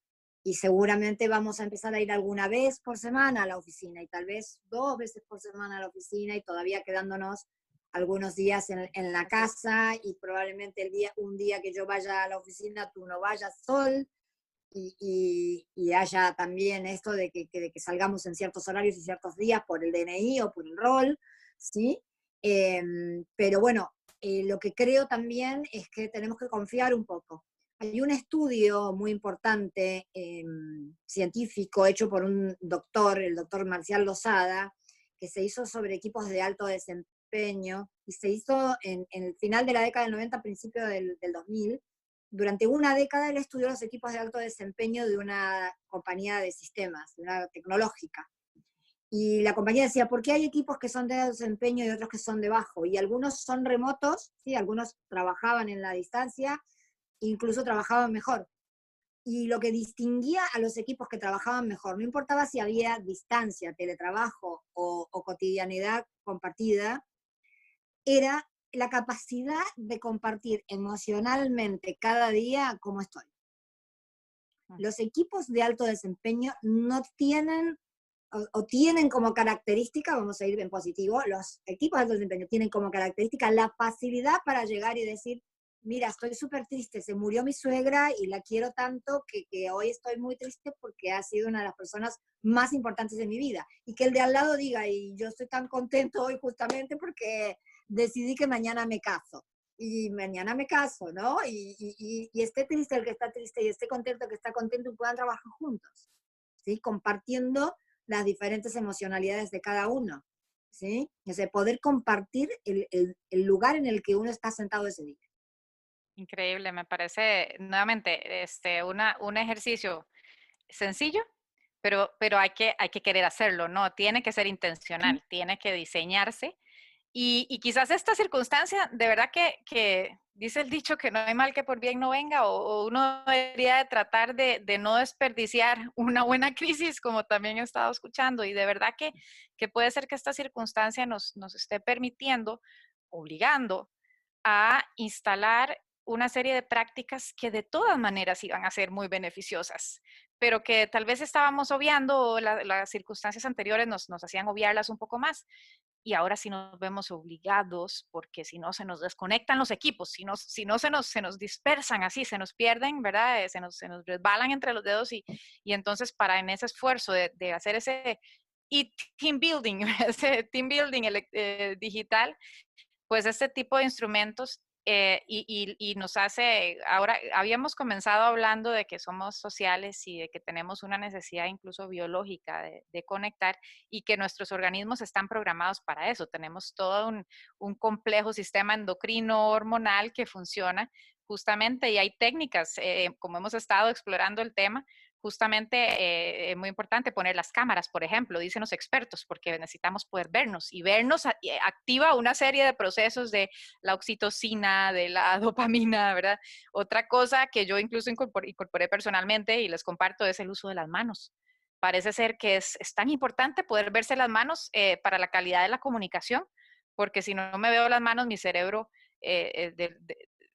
S2: Y seguramente vamos a empezar a ir alguna vez por semana a la oficina y tal vez 2 veces por semana a la oficina y todavía quedándonos algunos días en la
S1: Así es.
S2: casa y probablemente un día que yo vaya a la oficina tú no vayas, Sol, y haya también esto de que salgamos en ciertos horarios y ciertos días por el DNI o por el rol, ¿sí? Pero bueno, lo que creo también es que tenemos que confiar un poco. Hay un estudio muy importante, científico, hecho por un doctor, el doctor Marcial Lozada, que se hizo sobre equipos de alto desempeño y se hizo en el final de la década del 90, principio del 2000. Durante una década él estudió los equipos de alto desempeño de una compañía de sistemas, de una tecnológica. Y la compañía decía, ¿por qué hay equipos que son de alto desempeño y otros que son de bajo? Y algunos son remotos, ¿sí? Algunos trabajaban en la distancia, incluso trabajaban mejor. Y lo que distinguía a los equipos que trabajaban mejor, no importaba si había distancia, teletrabajo o cotidianidad compartida, era la capacidad de compartir emocionalmente cada día cómo estoy. Los equipos de alto desempeño no tienen o tienen como característica, vamos a ir en positivo, los equipos de alto desempeño tienen como característica la facilidad para llegar y decir, mira, estoy súper triste, se murió mi suegra y la quiero tanto que hoy estoy muy triste porque ha sido una de las personas más importantes de mi vida. Y que el de al lado diga, y yo estoy tan contento hoy justamente porque decidí que mañana me caso y mañana me caso, ¿no? Y esté triste el que está triste y esté contento el que está contento y puedan trabajar juntos, ¿sí? Compartiendo las diferentes emocionalidades de cada uno, ¿sí? O sea, poder compartir el lugar en el que uno está sentado ese día.
S1: Increíble, me parece nuevamente un ejercicio sencillo, pero hay que querer hacerlo, ¿no? Tiene que ser intencional, tiene que diseñarse. Y quizás esta circunstancia, de verdad que dice el dicho que no hay mal que por bien no venga, o uno debería de tratar de no desperdiciar una buena crisis, como también he estado escuchando, y de verdad que puede ser que esta circunstancia nos esté permitiendo, obligando a instalar una serie de prácticas que de todas maneras iban a ser muy beneficiosas, pero que tal vez estábamos obviando o las circunstancias anteriores nos hacían obviarlas un poco más. Y ahora sí nos vemos obligados, porque si no se nos desconectan los equipos, si no se nos dispersan así, se nos pierden, ¿verdad? Se nos resbalan entre los dedos y entonces para en ese esfuerzo de hacer ese team building, ese team building digital, pues este tipo de instrumentos y nos hace, ahora habíamos comenzado hablando de que somos sociales y de que tenemos una necesidad incluso biológica de conectar y que nuestros organismos están programados para eso. Tenemos todo un complejo sistema endocrino hormonal que funciona justamente y hay técnicas, como hemos estado explorando el tema, justamente es muy importante poner las cámaras, por ejemplo, dicen los expertos, porque necesitamos poder vernos y vernos activa una serie de procesos de la oxitocina, de la dopamina, ¿verdad? Otra cosa que yo incluso incorporé personalmente y les comparto es el uso de las manos. Parece ser que es tan importante poder verse las manos para la calidad de la comunicación, porque si no me veo las manos, mi cerebro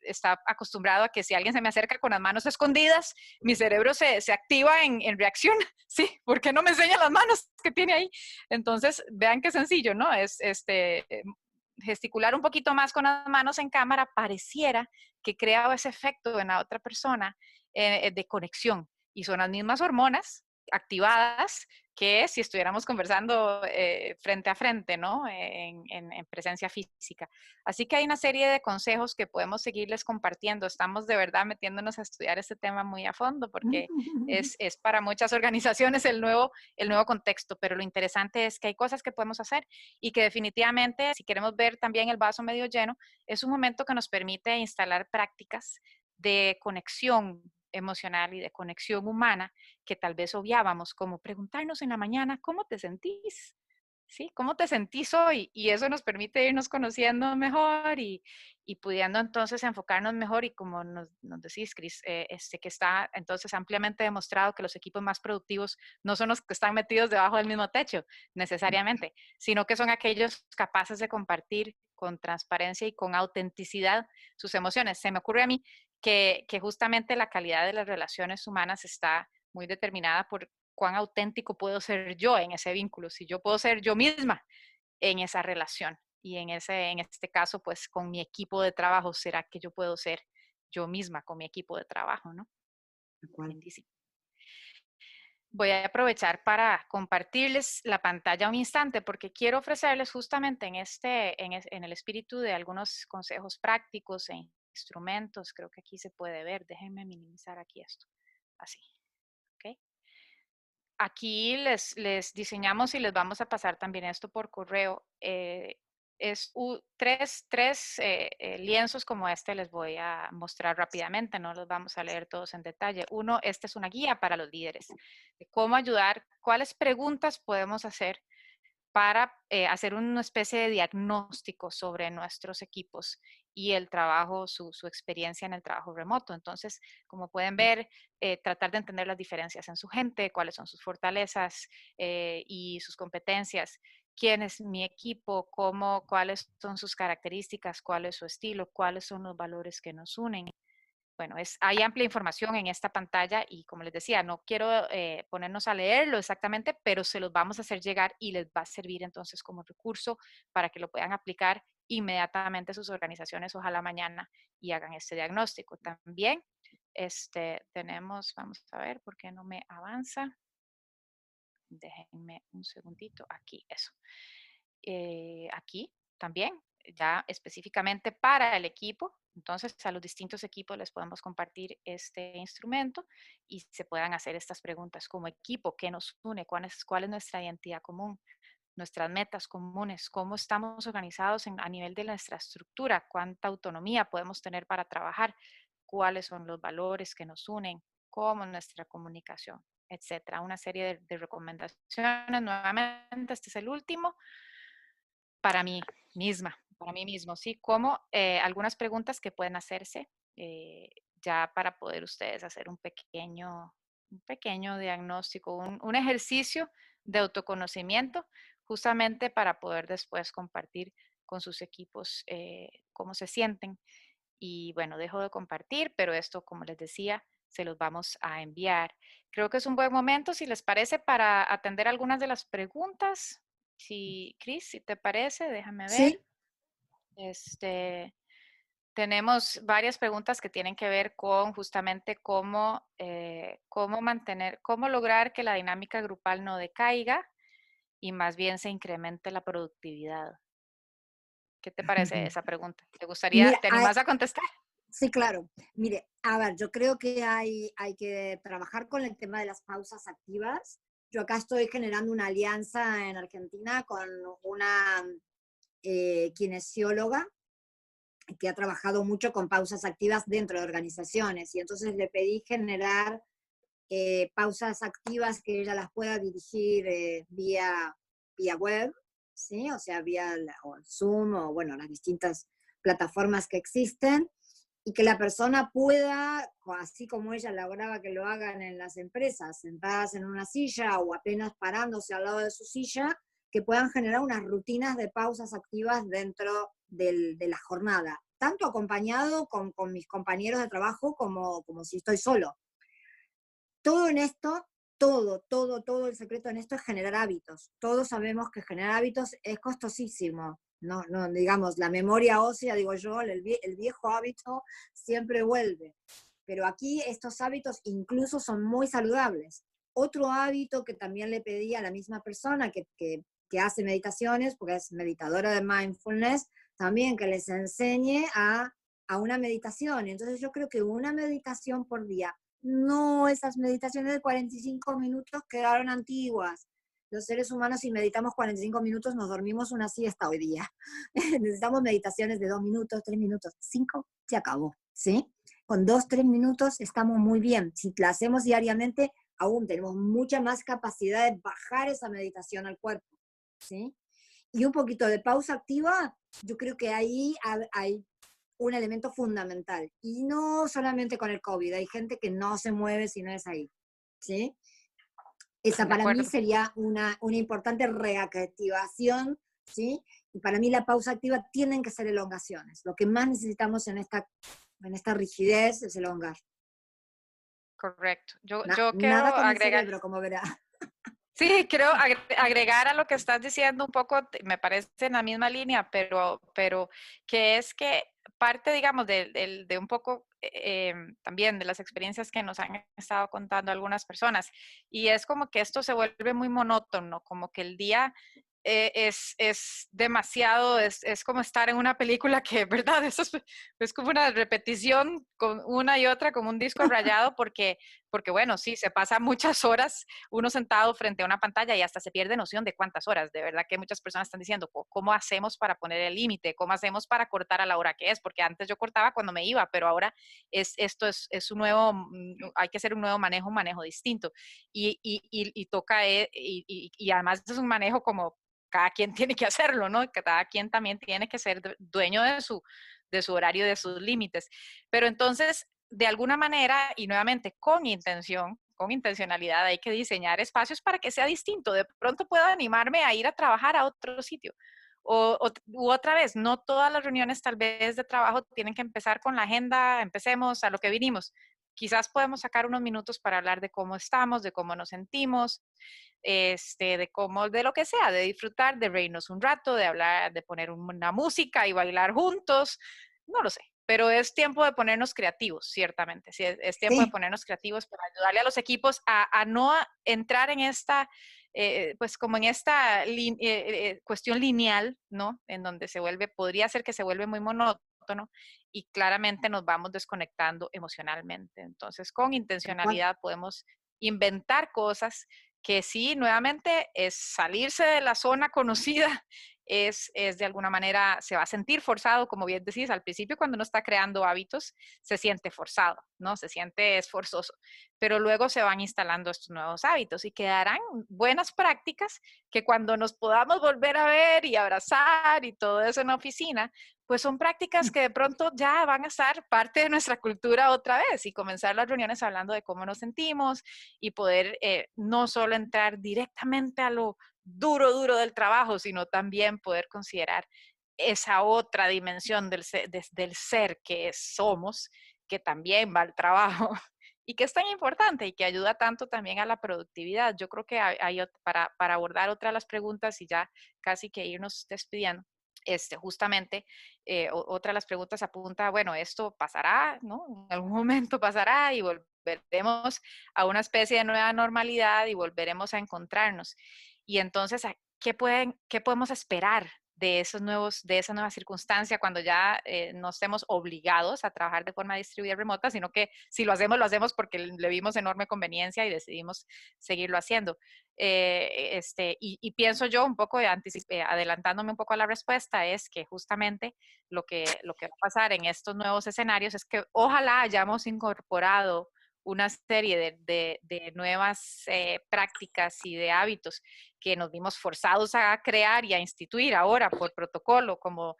S1: está acostumbrado a que si alguien se me acerca con las manos escondidas, mi cerebro se activa en reacción, ¿sí? ¿Por qué no me enseña las manos que tiene ahí? Entonces, vean qué sencillo, ¿no? Gesticular un poquito más con las manos en cámara pareciera que crea ese efecto en la otra persona de conexión. Y son las mismas hormonas activadas que si estuviéramos conversando frente a frente, ¿no? En presencia física. Así que hay una serie de consejos que podemos seguirles compartiendo. Estamos de verdad metiéndonos a estudiar este tema muy a fondo porque es para muchas organizaciones el nuevo contexto, pero lo interesante es que hay cosas que podemos hacer y que definitivamente, si queremos ver también el vaso medio lleno, es un momento que nos permite instalar prácticas de conexión emocional y de conexión humana que tal vez obviábamos, como preguntarnos en la mañana, ¿cómo te sentís? ¿sí? ¿Cómo te sentís hoy? Y eso nos permite irnos conociendo mejor y pudiendo entonces enfocarnos mejor y como nos decís, Cris, que está entonces ampliamente demostrado que los equipos más productivos no son los que están metidos debajo del mismo techo necesariamente, sino que son aquellos capaces de compartir con transparencia y con autenticidad sus emociones. Se me ocurre a mí que justamente la calidad de las relaciones humanas está muy determinada por cuán auténtico puedo ser yo en ese vínculo, si yo puedo ser yo misma en esa relación. Y en este caso, pues con mi equipo de trabajo, ¿será que yo puedo ser yo misma con mi equipo de trabajo, no? Lindísimo. Voy a aprovechar para compartirles la pantalla un instante porque quiero ofrecerles justamente en el espíritu de algunos consejos prácticos e instrumentos. Creo que aquí se puede ver. Déjenme minimizar aquí esto. Así. ¿Ok? Aquí les diseñamos y les vamos a pasar también esto por correo. Es tres lienzos como este, les voy a mostrar rápidamente, no los vamos a leer todos en detalle. Uno, esta es una guía para los líderes, de cómo ayudar, cuáles preguntas podemos hacer para hacer una especie de diagnóstico sobre nuestros equipos y el trabajo, su experiencia en el trabajo remoto. Entonces, como pueden ver, tratar de entender las diferencias en su gente, cuáles son sus fortalezas y sus competencias, quién es mi equipo, cuáles son sus características, cuál es su estilo, cuáles son los valores que nos unen. Bueno, hay amplia información en esta pantalla y como les decía, no quiero ponernos a leerlo exactamente, pero se los vamos a hacer llegar y les va a servir entonces como recurso para que lo puedan aplicar inmediatamente a sus organizaciones, ojalá mañana, y hagan este diagnóstico. También tenemos, vamos a ver por qué no me avanza. Déjenme un segundito, aquí, eso. Aquí también, ya específicamente para el equipo. Entonces, a los distintos equipos les podemos compartir este instrumento y se puedan hacer estas preguntas como equipo, ¿qué nos une? ¿Cuál es nuestra identidad común? Nuestras metas comunes, cómo estamos organizados a nivel de nuestra estructura, cuánta autonomía podemos tener para trabajar, cuáles son los valores que nos unen, cómo es nuestra comunicación, etcétera. Una serie de recomendaciones. Nuevamente, este es el último para mí para mí mismo, ¿sí? Como algunas preguntas que pueden hacerse ya para poder ustedes hacer un pequeño diagnóstico, un ejercicio de autoconocimiento, justamente para poder después compartir con sus equipos cómo se sienten. Y bueno, dejo de compartir, pero esto, como les decía, se los vamos a enviar. Creo que es un buen momento, si les parece, para atender algunas de las preguntas. Si, Cris, si te parece, déjame ver.
S2: Sí,
S1: Este, tenemos varias preguntas que tienen que ver con justamente cómo lograr que la dinámica grupal no decaiga y más bien se incremente la productividad. ¿Qué te parece esa pregunta?
S2: mira,
S1: ¿Te animás a contestar?
S2: sí, claro. Mire, a ver, yo creo que hay que trabajar con el tema de las pausas activas. Yo acá estoy generando una alianza en Argentina con una kinesióloga que ha trabajado mucho con pausas activas dentro de organizaciones y entonces le pedí generar pausas activas que ella las pueda dirigir vía web, ¿sí? O sea, o Zoom o bueno, las distintas plataformas que existen y que la persona pueda, así como ella lograba que lo hagan en las empresas, sentadas en una silla o apenas parándose al lado de su silla, que puedan generar unas rutinas de pausas activas dentro de la jornada, tanto acompañado con mis compañeros de trabajo como si estoy solo. Todo en esto, todo el secreto en esto es generar hábitos. Todos sabemos que generar hábitos es costosísimo. No, no, digamos, la memoria ósea, digo yo, el viejo hábito siempre vuelve. Pero aquí estos hábitos incluso son muy saludables. Otro hábito que también le pedí a la misma persona que hace meditaciones, porque es meditadora de mindfulness, también que les enseñe a una meditación. Entonces yo creo que una meditación por día, no esas meditaciones de 45 minutos quedaron antiguas. Los seres humanos, si meditamos 45 minutos, nos dormimos una siesta hoy día. Necesitamos meditaciones de 2 minutos, 3 minutos, 5, se acabó, ¿sí? Con 2, 3 minutos estamos muy bien. Si la hacemos diariamente, aún tenemos mucha más capacidad de bajar esa meditación al cuerpo. ¿sí? Y un poquito de pausa activa, yo creo que ahí hay un elemento fundamental. Y no solamente con el COVID, hay gente que no se mueve si no es ahí, ¿sí? Esa
S1: De
S2: para mí
S1: acuerdo.
S2: sería una importante reactivación, ¿sí? Y para mí la pausa activa tienen que ser elongaciones. Lo que más necesitamos en esta rigidez es elongar.
S1: Correcto. Yo quiero
S2: Nada con el
S1: agregar,
S2: cerebro, como verá.
S1: sí, quiero agregar a lo que estás diciendo un poco, me parece en la misma línea, pero que es que parte, digamos, de un poco también de las experiencias que nos han estado contando algunas personas, y es como que esto se vuelve muy monótono, como que el día es demasiado, es como estar en una película que, ¿verdad? Eso es como una repetición con una y otra, como un disco rayado, porque bueno, sí, se pasa muchas horas uno sentado frente a una pantalla y hasta se pierde noción de cuántas horas. De verdad que muchas personas están diciendo, ¿cómo hacemos para poner el límite? ¿Cómo hacemos para cortar a la hora que es? Porque antes yo cortaba cuando me iba, pero ahora esto es un nuevo, hay que hacer un manejo distinto. Y toca, y además es un manejo como cada quien tiene que hacerlo, ¿no? Que cada quien también tiene que ser dueño de su horario, de sus límites. Pero entonces, de alguna manera, y nuevamente con intencionalidad, hay que diseñar espacios para que sea distinto. De pronto puedo animarme a ir a trabajar a otro sitio. U otra vez, no todas las reuniones tal vez de trabajo tienen que empezar con la agenda, empecemos a lo que vinimos. Quizás podemos sacar unos minutos para hablar de cómo estamos, de cómo nos sentimos, de cómo, de lo que sea, de disfrutar, de reírnos un rato, de hablar, de poner una música y bailar juntos, no lo sé, pero es tiempo de ponernos creativos, ciertamente, sí, es tiempo de
S2: Sí,
S1: ponernos creativos para ayudarle a los equipos a no entrar en esta, pues como en esta cuestión lineal, ¿no? En donde se vuelve, podría ser que se vuelve muy monótono y claramente nos vamos desconectando emocionalmente. Entonces, con
S2: tal cual.
S1: intencionalidad podemos inventar cosas que sí, nuevamente, es salirse de la zona conocida, es de alguna manera, se va a sentir forzado, como bien decís, al principio cuando uno está creando hábitos, se siente forzado, ¿no? Se siente esforzoso, pero luego se van instalando estos nuevos hábitos y quedarán buenas prácticas que cuando nos podamos volver a ver y abrazar y todo eso en la oficina, pues son prácticas que de pronto ya van a estar parte de nuestra cultura otra vez y comenzar las reuniones hablando de cómo nos sentimos, y poder no solo entrar directamente a lo duro, duro del trabajo, sino también poder considerar esa otra dimensión del ser que somos, que también va al trabajo y que es tan importante y que ayuda tanto también a la productividad. Yo creo que para abordar otra de las preguntas y ya casi que irnos despidiendo, justamente, otra de las preguntas apunta, bueno, esto pasará, ¿no? En algún momento pasará y volveremos a una especie de nueva normalidad y volveremos a encontrarnos. Y entonces, ¿qué podemos esperar de de esa nueva circunstancia cuando ya no estemos obligados a trabajar de forma distribuida remota, sino que si lo hacemos porque le vimos enorme conveniencia y decidimos seguirlo haciendo? Y pienso yo un poco, adelantándome un poco a la respuesta, es que justamente lo que va a pasar en estos nuevos escenarios es que ojalá hayamos incorporado una serie de nuevas prácticas y de hábitos que nos vimos forzados a crear y a instituir ahora por protocolo, como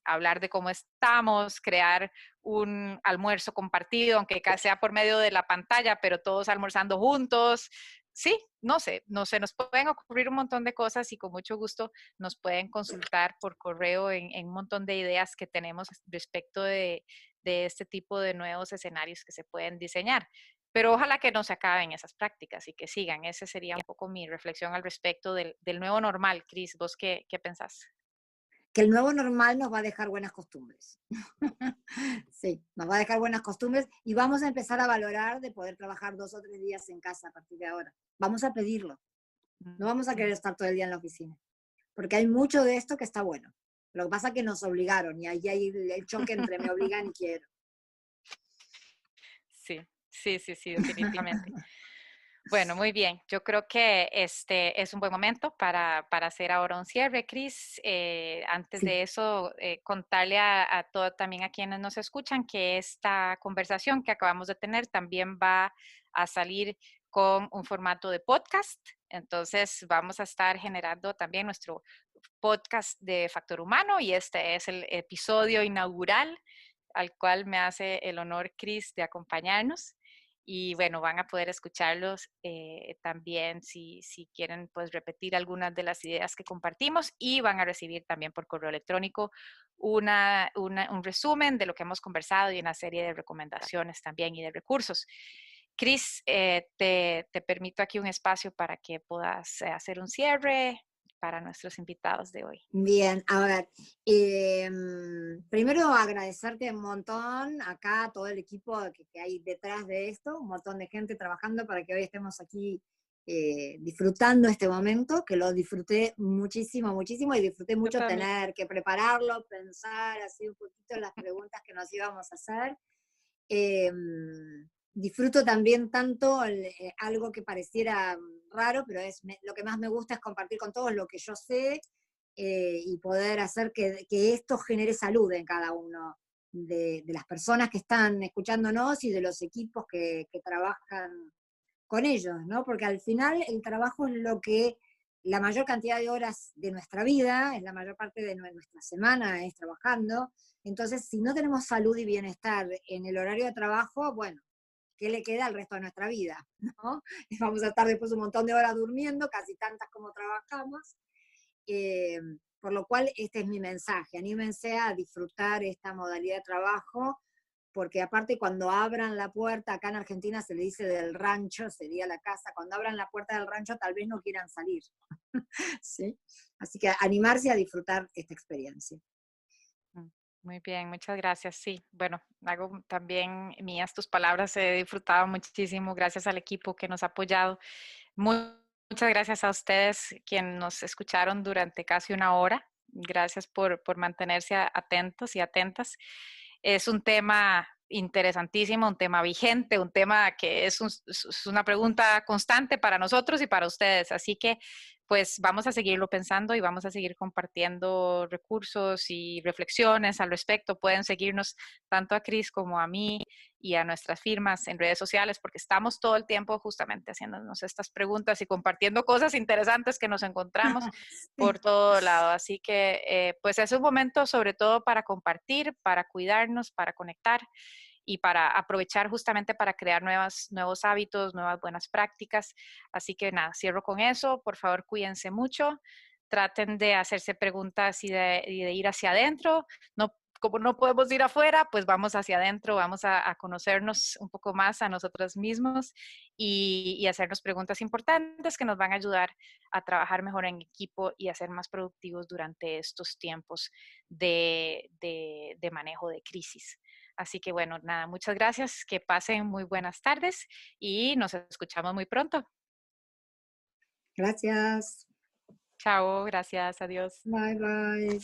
S1: hablar de cómo estamos, crear un almuerzo compartido, aunque sea por medio de la pantalla, pero todos almorzando juntos. Sí, no sé, nos pueden ocurrir un montón de cosas y con mucho gusto nos pueden consultar por correo en un montón de ideas que tenemos respecto de este tipo de nuevos escenarios que se pueden diseñar. Pero ojalá que no se acaben esas prácticas y que sigan. Esa sería un poco mi reflexión al respecto del nuevo normal. Cris, ¿vos qué pensás?
S2: Que el nuevo normal nos va a dejar buenas costumbres. Sí, nos va a dejar buenas costumbres y vamos a empezar a valorar de poder trabajar 2 o 3 días en casa a partir de ahora. Vamos a pedirlo. No vamos a querer estar todo el día en la oficina, porque hay mucho de esto que está bueno. Lo que pasa es que nos obligaron y ahí hay el choque entre me obligan y quiero.
S1: Sí, sí, definitivamente. Bueno, muy bien. Yo creo que este es un buen momento para hacer ahora un cierre, Cris. Antes
S2: Sí,
S1: de eso, contarle a todo, también a quienes nos escuchan que esta conversación que acabamos de tener también va a salir con un formato de podcast. Entonces vamos a estar generando también nuestro podcast de Factor Humano y este es el episodio inaugural al cual me hace el honor Cris de acompañarnos. Y bueno, van a poder escucharlos también si quieren pues repetir algunas de las ideas que compartimos y van a recibir también por correo electrónico un resumen de lo que hemos conversado y una serie de recomendaciones también y de recursos. Cris, te permito aquí un espacio para que puedas hacer un cierre para nuestros invitados de hoy.
S2: Bien, a ver, primero agradecerte un montón acá, todo el equipo que hay detrás de esto, un montón de gente trabajando para que hoy estemos aquí disfrutando este momento, que lo disfruté muchísimo, muchísimo, y disfruté mucho tener que prepararlo, pensar así un poquito las preguntas que nos íbamos a hacer. Disfruto también tanto algo que pareciera raro, pero lo que más me gusta es compartir con todos lo que yo sé y poder hacer que esto genere salud en cada uno de las personas que están escuchándonos y de los equipos que trabajan con ellos, ¿no? Porque al final el trabajo es lo que la mayor cantidad de horas de nuestra vida, es la mayor parte de nuestra semana, es trabajando. Entonces, si no tenemos salud y bienestar en el horario de trabajo, bueno, ¿qué le queda al resto de nuestra vida? ¿No? Vamos a estar después un montón de horas durmiendo, casi tantas como trabajamos. Por lo cual, este es mi mensaje. Anímense a disfrutar esta modalidad de trabajo, porque aparte cuando abran la puerta, acá en Argentina se le dice del rancho, sería la casa, cuando abran la puerta del rancho tal vez no quieran salir. ¿Sí? Así que animarse a disfrutar esta experiencia.
S1: Muy bien, muchas gracias. Sí, bueno, hago también mías tus palabras, he disfrutado muchísimo, gracias al equipo que nos ha apoyado. Muchas gracias a ustedes quienes nos escucharon durante casi una hora. Gracias por mantenerse atentos y atentas. Es un tema interesantísimo, un tema vigente, un tema que es una pregunta constante para nosotros y para ustedes. Así que pues vamos a seguirlo pensando y vamos a seguir compartiendo recursos y reflexiones al respecto. Pueden seguirnos tanto a Cris como a mí y a nuestras firmas en redes sociales porque estamos todo el tiempo justamente haciéndonos estas preguntas y compartiendo cosas interesantes que nos encontramos por todo lado. Así que pues es un momento sobre todo para compartir, para cuidarnos, para conectar y para aprovechar justamente para crear nuevos hábitos, nuevas buenas prácticas. Así que nada, cierro con eso. Por favor, cuídense mucho. Traten de hacerse preguntas y de ir hacia adentro. No, como no podemos ir afuera, pues vamos hacia adentro, vamos a conocernos un poco más a nosotros mismos y hacernos preguntas importantes que nos van a ayudar a trabajar mejor en equipo y a ser más productivos durante estos tiempos de manejo de crisis. Así que bueno, nada, muchas gracias, que pasen muy buenas tardes y nos escuchamos muy pronto.
S2: Gracias.
S1: Chao, gracias, adiós.
S2: Bye, bye.